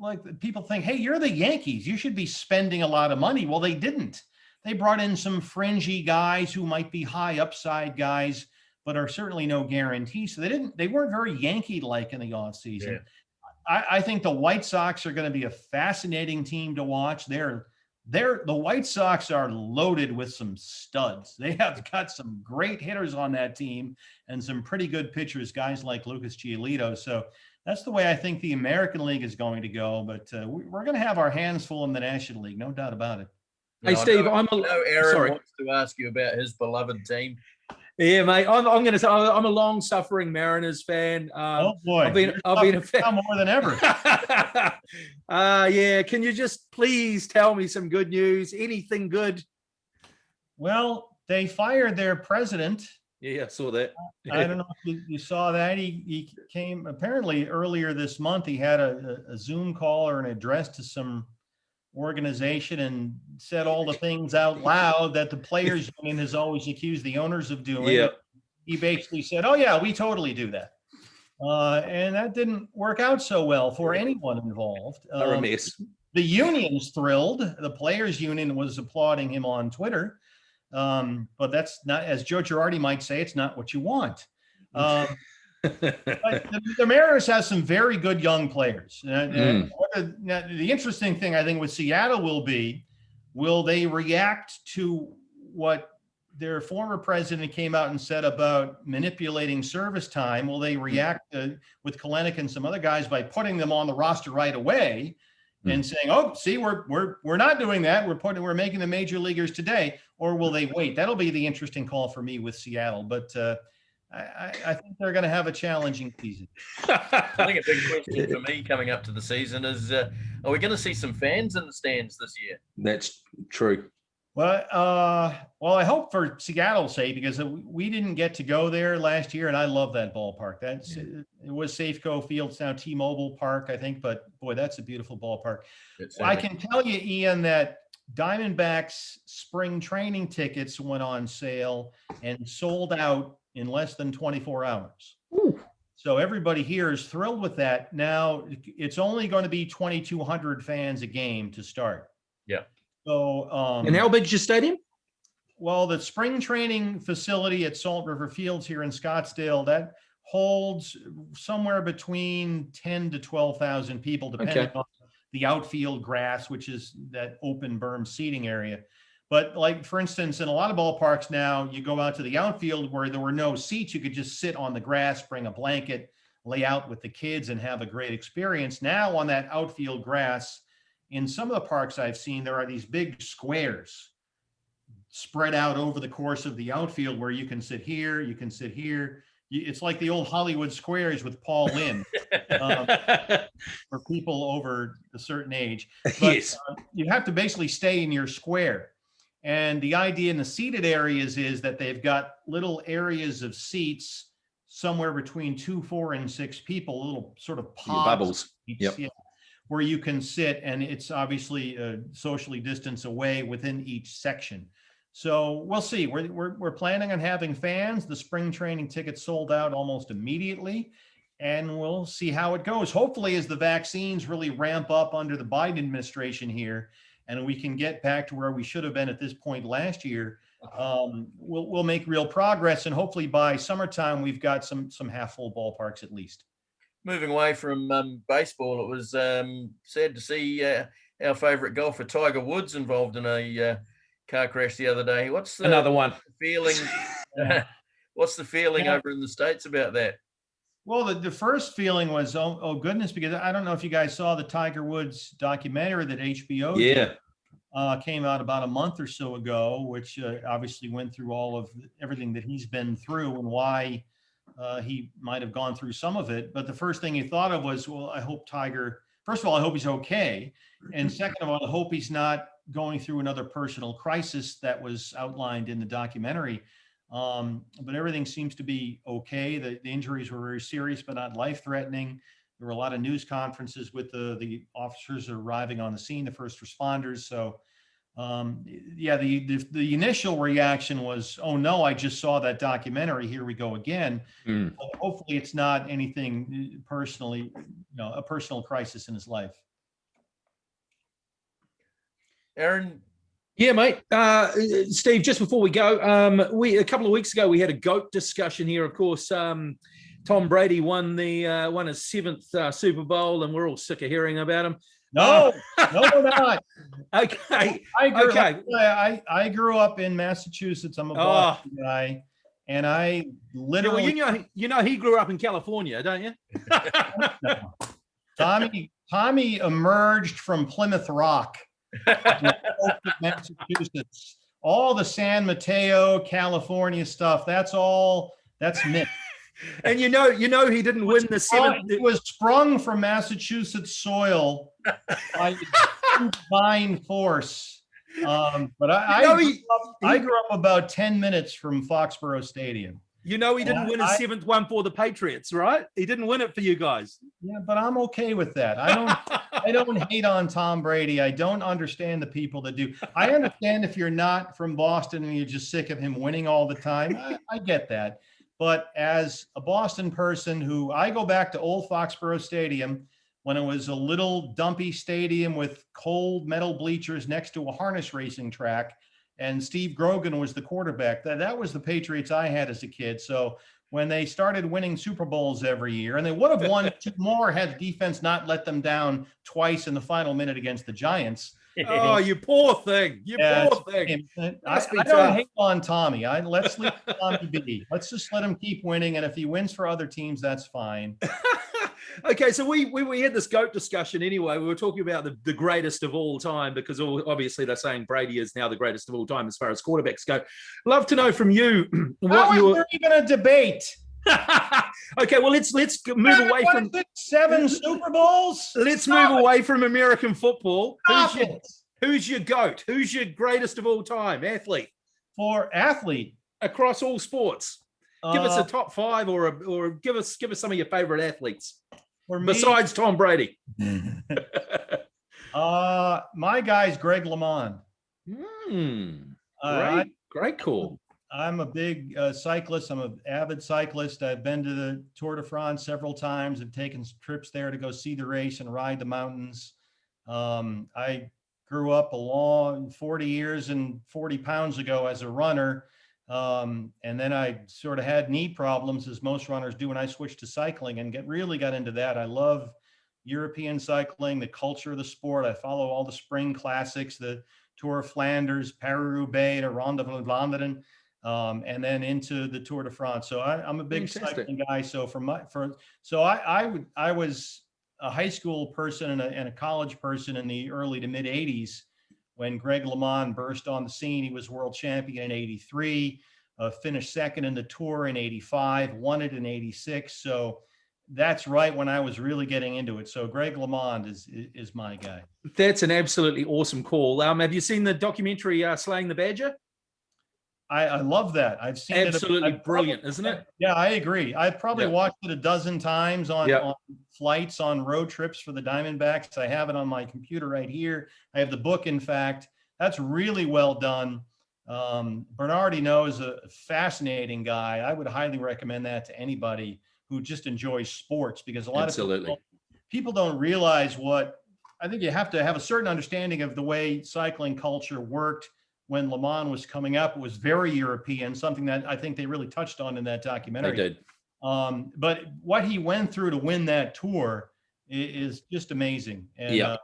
C: like, people think, hey, you're the Yankees, you should be spending a lot of money. Well, they didn't. They brought in some fringy guys who might be high upside guys, but are certainly no guarantee. So they weren't very Yankee-like in the offseason. Yeah. I think the White Sox are going to be a fascinating team to watch. The White Sox are loaded with some studs. They have got some great hitters on that team and some pretty good pitchers, guys like Lucas Giolito. So that's the way I think the American League is going to go. But we're going to have our hands full in the National League, no doubt about it.
B: Hey, Steve,
A: Aaron wants to ask you about his beloved team.
B: Yeah, mate. I'm going to say I'm a long-suffering Mariners fan.
C: Oh boy,
B: I've been a fan
C: more than ever.
B: Yeah. Can you just please tell me some good news? Anything good?
C: Well, they fired their president.
B: Yeah, I saw that.
C: I don't know if you saw that. He came apparently earlier this month. He had a Zoom call or an address to some organization and said all the things out loud that the players union has always accused the owners of doing.
B: Yeah.
C: He basically said, oh yeah, we totally do that. And that didn't work out so well for anyone involved. The union's thrilled. The players union was applauding him on Twitter. But that's not, as Joe Girardi might say, it's not what you want. But the Mariners have some very good young players. The interesting thing, I think, with Seattle will they react to what their former president came out and said about manipulating service time? Will they react with Kalenic and some other guys by putting them on the roster right away and saying, "Oh, see, we're not doing that. We're making the major leaguers today," or will they wait? That'll be the interesting call for me with Seattle, but. I think they're going to have a challenging season.
A: I think a big question for me coming up to the season is, are we going to see some fans in the stands this year?
B: That's true.
C: Well, I hope for Seattle's sake, because we didn't get to go there last year, and I love that ballpark. It was Safeco Field, it's now T-Mobile Park, I think, but boy, that's a beautiful ballpark. I can tell you, Ian, that Diamondbacks spring training tickets went on sale and sold out in less than 24 hours.
B: Ooh.
C: So everybody here is thrilled with that. Now it's only going to be 2,200 fans a game to start.
A: Yeah.
C: So,
B: and how big's your stadium?
C: Well, the spring training facility at Salt River Fields here in Scottsdale, that holds somewhere between 10 to 12,000 people, depending on the outfield grass, which is that open berm seating area. But like, for instance, in a lot of ballparks now, you go out to the outfield where there were no seats. You could just sit on the grass, bring a blanket, lay out with the kids and have a great experience. Now on that outfield grass, in some of the parks I've seen, there are these big squares spread out over the course of the outfield where you can sit here, you can sit here. It's like the old Hollywood squares with Paul Lynde for people over a certain age. But
B: yes.
C: You have to basically stay in your square. And the idea in the seated areas is that they've got little areas of seats somewhere between 2, 4, and 6 people, little sort of pods,
B: bubbles,
C: where you can sit, and it's obviously socially distanced away within each section. So we'll see. We're planning on having fans. The spring training tickets sold out almost immediately, and we'll see how it goes. Hopefully, as the vaccines really ramp up under the Biden administration here, and we can get back to where we should have been at this point last year, we'll make real progress. And hopefully by summertime, we've got some half full ballparks at least.
A: Moving away from baseball, it was sad to see our favorite golfer, Tiger Woods, involved in a car crash the other day. What's
B: another one
A: feeling? What's the feeling over in the States about that?
C: Well, the first feeling was, oh goodness, because I don't know if you guys saw the Tiger Woods documentary that HBO did. came out about a month or so ago, which obviously went through all of everything that he's been through and why he might have gone through some of it. But the first thing he thought of was, well, I hope Tiger, first of all, I hope he's okay. And second of all, I hope he's not going through another personal crisis that was outlined in the documentary. But everything seems to be okay. The injuries were very serious, but not life-threatening. There were a lot of news conferences with the officers arriving on the scene, the first responders. So, yeah, the initial reaction was, oh no, I just saw that documentary. Here we go again. Hopefully it's not anything personally, a personal crisis in his life.
A: Aaron?
B: Yeah, mate. Steve, just before we go, a couple of weeks ago, we had a GOAT discussion here. Of course, Tom Brady won his seventh Super Bowl, and we're all sick of hearing about him.
C: No, we're not.
B: Okay.
C: I grew up in Massachusetts. I'm a Boston guy, and I literally.
B: Yeah, well, you know, he grew up in California, don't you?
C: Tommy emerged from Plymouth Rock, Massachusetts. All the San Mateo, California stuff. That's myth.
B: And you know, he didn't win the seventh.
C: He was sprung from Massachusetts soil by divine force. But I grew up about 10 minutes from Foxborough Stadium.
B: You know, he didn't win his seventh one for the Patriots, right? He didn't win it for you guys.
C: Yeah, but I'm okay with that. I don't hate on Tom Brady. I don't understand the people that do. I understand if you're not from Boston and you're just sick of him winning all the time. I get that. But as a Boston person who I go back to old Foxborough Stadium when it was a little dumpy stadium with cold metal bleachers next to a harness racing track, and Steve Grogan was the quarterback. That was the Patriots I had as a kid. So when they started winning Super Bowls every year, and they would have won two more had the defense not let them down twice in the final minute against the Giants.
B: Oh, you poor thing. Poor thing.
C: I don't hate on Tommy. Let's leave Tommy be. Let's just let him keep winning. And if he wins for other teams, that's fine.
B: Okay, so we had this GOAT discussion anyway. We were talking about the greatest of all time, because obviously they're saying Brady is now the greatest of all time as far as quarterbacks go. Love to know from you
C: what you were even a debate.
B: Okay, well let's move away from
C: 7 Super Bowls.
B: Let's move away from American football. Who's your GOAT? Who's your greatest of all time athlete?
C: For athlete
B: across all sports. Give us a top 5 or give us some of your favorite athletes. Besides Tom Brady.
C: My guy's Greg LeMond.
B: Great call.
C: I'm a big cyclist. I'm an avid cyclist. I've been to the Tour de France several times. I've taken trips there to go see the race and ride the mountains. I grew up a long 40 years and 40 pounds ago as a runner. And then I sort of had knee problems, as most runners do, and I switched to cycling and really got into that. I love European cycling, the culture of the sport. I follow all the spring classics, the Tour of Flanders, Paris-Roubaix, the Ronde van Vlaanderen, and then into the Tour de France. So I'm a big cycling guy. So I was a high school person and a college person in the early to mid 80s. When Greg LeMond burst on the scene. He was world champion in 83, finished second in the Tour in 85, won it in 86. So that's right when I was really getting into it. So Greg LeMond is my guy.
B: That's an absolutely awesome call. Have you seen the documentary Slaying the Badger?
C: I love that. I've seen
B: absolutely brilliant, isn't it?
C: Yeah, I agree. I've probably watched it a dozen times on flights, on road trips for the Diamondbacks. I have it on my computer right here. I have the book, in fact. That's really well done. Bernardino is a fascinating guy. I would highly recommend that to anybody who just enjoys sports, because a lot of people don't realize I think you have to have a certain understanding of the way cycling culture worked. When LeMond was coming up, it was very European, something that I think they really touched on in that documentary.
B: They did.
C: But what he went through to win that tour is just amazing. And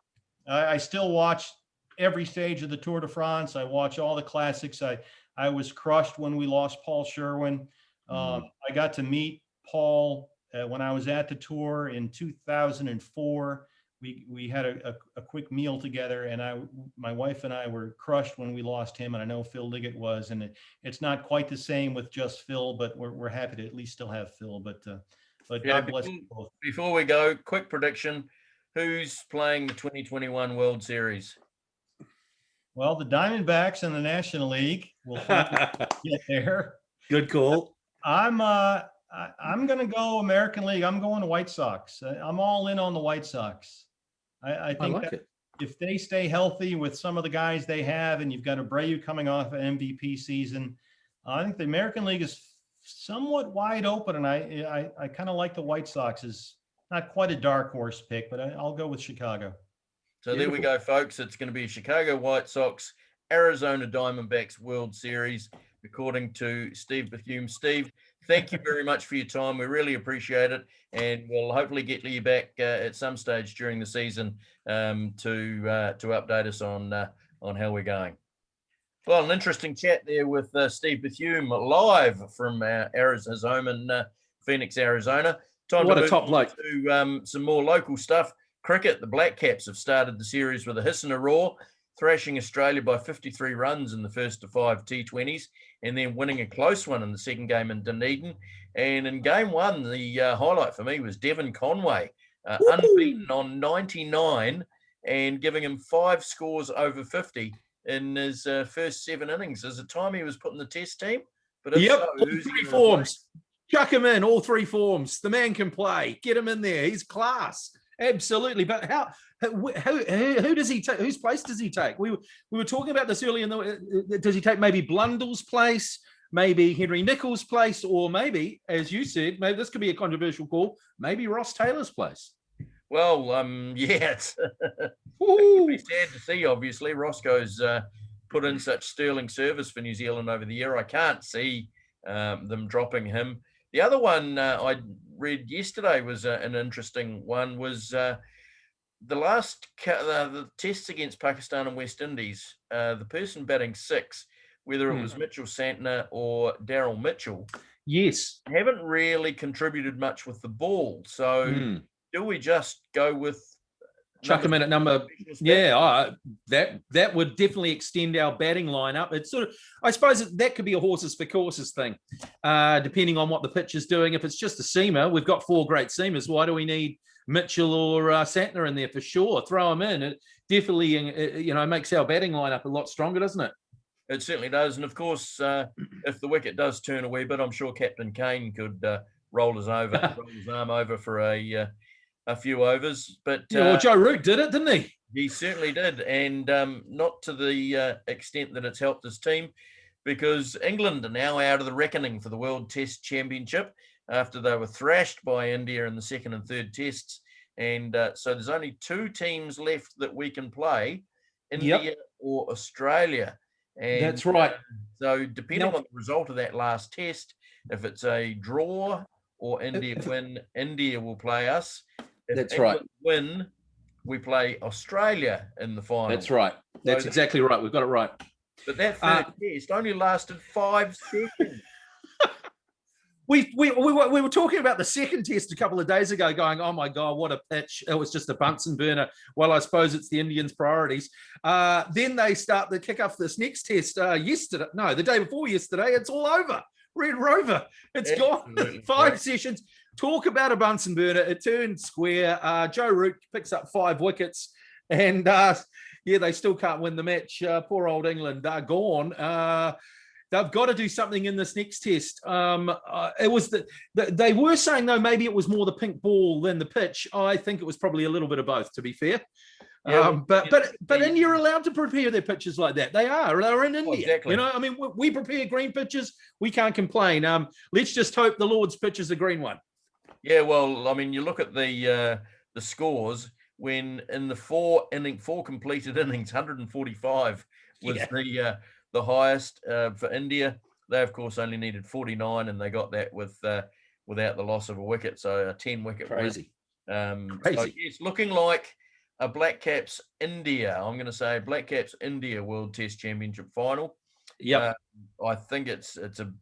C: I still watch every stage of the Tour de France. I watch all the classics. I was crushed when we lost Paul Sherwin. I got to meet Paul when I was at the Tour in 2004. we had a quick meal together, and my wife and I were crushed when we lost him, and I know Phil Liggett was, and it's not quite the same with just Phil, but we're happy to at least still have Phil. But
A: Yeah,
C: God bless you both.
A: Before we go, quick prediction: who's playing the 2021 World Series?
C: Well, the Diamondbacks in the National League will finally get there.
B: Good call.
C: I'm going to go American League. I'm going to White Sox. I'm all in on the White Sox. I think
B: like
C: that
B: it.
C: if they stay healthy with some of the guys they have, and you've got Abreu coming off an MVP season, I think the American League is somewhat wide open, and I kind of like the White Sox. Is not quite a dark horse pick, but I'll go with Chicago.
A: So there we go, folks. It's going to be Chicago White Sox, Arizona Diamondbacks World Series, according to Steve Berthiaume. Steve, thank you very much for your time. We really appreciate it, and we'll hopefully get you back at some stage during the season to update us on how we're going. Well, an interesting chat there with Steve Berthiaume live from his home in Phoenix, Arizona. Time
B: what
A: to
B: a
A: move
B: top
A: on
B: bloke.
A: to some more local stuff. Cricket, the Black Caps have started the series with a hiss and a roar, thrashing Australia by 53 runs in the first of 5 T20s, and then winning a close one in the second game in Dunedin. And in game one, the highlight for me was Devon Conway, unbeaten on 99 and giving him 5 scores over 50 in his first 7 innings. Is it time he was put in the test team? But if so,
B: all
A: who's
B: 3 forms. Chuck him in, all 3 forms. The man can play. Get him in there. He's class. Absolutely. But who does he take? Whose place does he take? We were talking about this earlier. Does he take maybe Blundell's place, maybe Henry Nichols' place, or maybe, as you said, maybe this could be a controversial call, maybe Ross Taylor's place?
A: Well, yeah, it's be sad to see, obviously. Roscoe's put in such sterling service for New Zealand over the year. I can't see them dropping him. The other one I read yesterday was an interesting one, was the tests against Pakistan and West Indies, the person batting 6, whether it was Mitchell Santner or Daryl Mitchell,
B: yes,
A: haven't really contributed much with the ball. So do we just go with
B: chuck him in at number? Yeah, that would definitely extend our batting lineup. It's sort of, I suppose that could be a horses for courses thing, depending on what the pitch is doing. If it's just a seamer, we've got 4 great seamers. Why do we need Mitchell or Santner in there? For sure, throw them in. It definitely, makes our batting lineup a lot stronger, doesn't it?
A: It certainly does. And of course, if the wicket does turn a wee bit, I'm sure Captain Kane could roll his arm over for a few overs. But
B: well, Joe Root did it, didn't he?
A: He certainly did, and not to the extent that it's helped his team, because England are now out of the reckoning for the World Test Championship after they were thrashed by India in the second and third tests. And so there's only 2 teams left that we can play, India or Australia. And
B: that's right.
A: So depending on the result of that last test, if it's a draw or India win, India will play us. If
B: that's
A: England
B: right.
A: win, we play Australia in the final.
B: That's right. That's exactly right. We've got it right.
A: But that third test only lasted 5 seconds.
B: We were talking about the second test a couple of days ago, going, oh my God, what a pitch. It was just a Bunsen burner. Well, I suppose it's the Indians' priorities. Then they start the kick off this next test the day before yesterday. It's all over. Red Rover. It's gone. 5 sessions. Talk about a Bunsen burner. It turned square. Joe Root picks up 5 wickets. And they still can't win the match. Poor old England are gone. They've got to do something in this next test. It was they were saying, though, maybe it was more the pink ball than the pitch. I think it was probably a little bit of both, to be fair. But India are allowed to prepare their pitches like that. They're in India.
A: Exactly.
B: We prepare green pitches. We can't complain. Let's just hope the Lord's pitch is a green one.
A: Yeah, well, I mean, you look at the scores when in the 4 completed innings, 145 was the highest for India. They, of course, only needed 49, and they got that without the loss of a wicket. So a 10-wicket
B: crazy.
A: Crazy. So it's looking like a Black Caps India. I'm going to say Black Caps India World Test Championship final.
B: Yeah,
A: I think it's a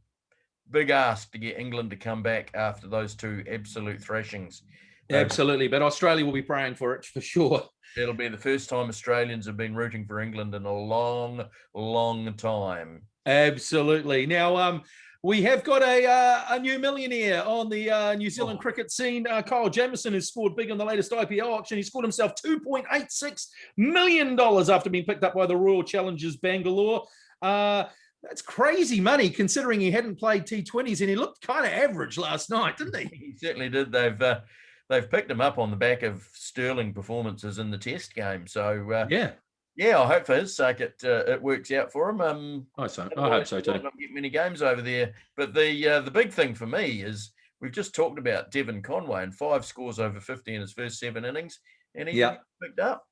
A: big ask to get England to come back after those 2 absolute thrashings.
B: Absolutely. But Australia will be praying for it for sure.
A: It'll be the first time Australians have been rooting for England in a long, long time.
B: Absolutely. Now, we have got a new millionaire on the New Zealand cricket scene. Kyle Jameson has scored big in the latest IPL auction. He scored himself $2.86 million after being picked up by the Royal Challengers Bangalore. That's crazy money considering he hadn't played T20s and he looked kind of average last night, didn't he?
A: He certainly did. They've picked him up on the back of sterling performances in the Test game. So yeah, I hope for his sake it works out for him.
B: I hope so too.
A: Not get many games over there, but the big thing for me is we've just talked about Devon Conway and 5 scores over 50 in his first 7 innings, and he picked up.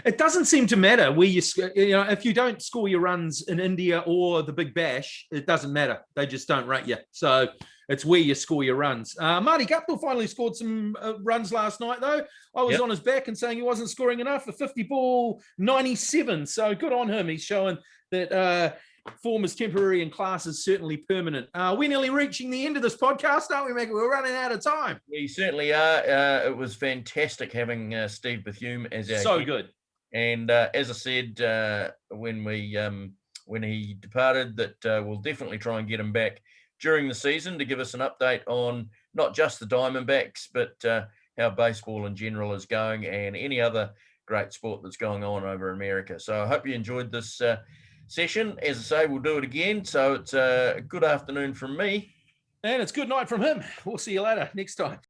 B: It doesn't seem to matter where if you don't score your runs in India or the Big Bash, it doesn't matter. They just don't rate you. So it's where you score your runs. Marty Gupta finally scored some runs last night, though. I was on his back and saying he wasn't scoring enough. A 50 ball 97. So good on him. He's showing that form is temporary and class is certainly permanent. We're nearly reaching the end of this podcast, aren't we, Maggie? We're running out of time.
A: We certainly are. It was fantastic having Steve Berthiaume as our guest.
B: Good.
A: And as I said when he departed, that we'll definitely try and get him back during the season to give us an update on not just the Diamondbacks, but how baseball in general is going and any other great sport that's going on over in America. So I hope you enjoyed this session. As I say, we'll do it again. So it's a good afternoon from me.
B: And it's good night from him. We'll see you later next time.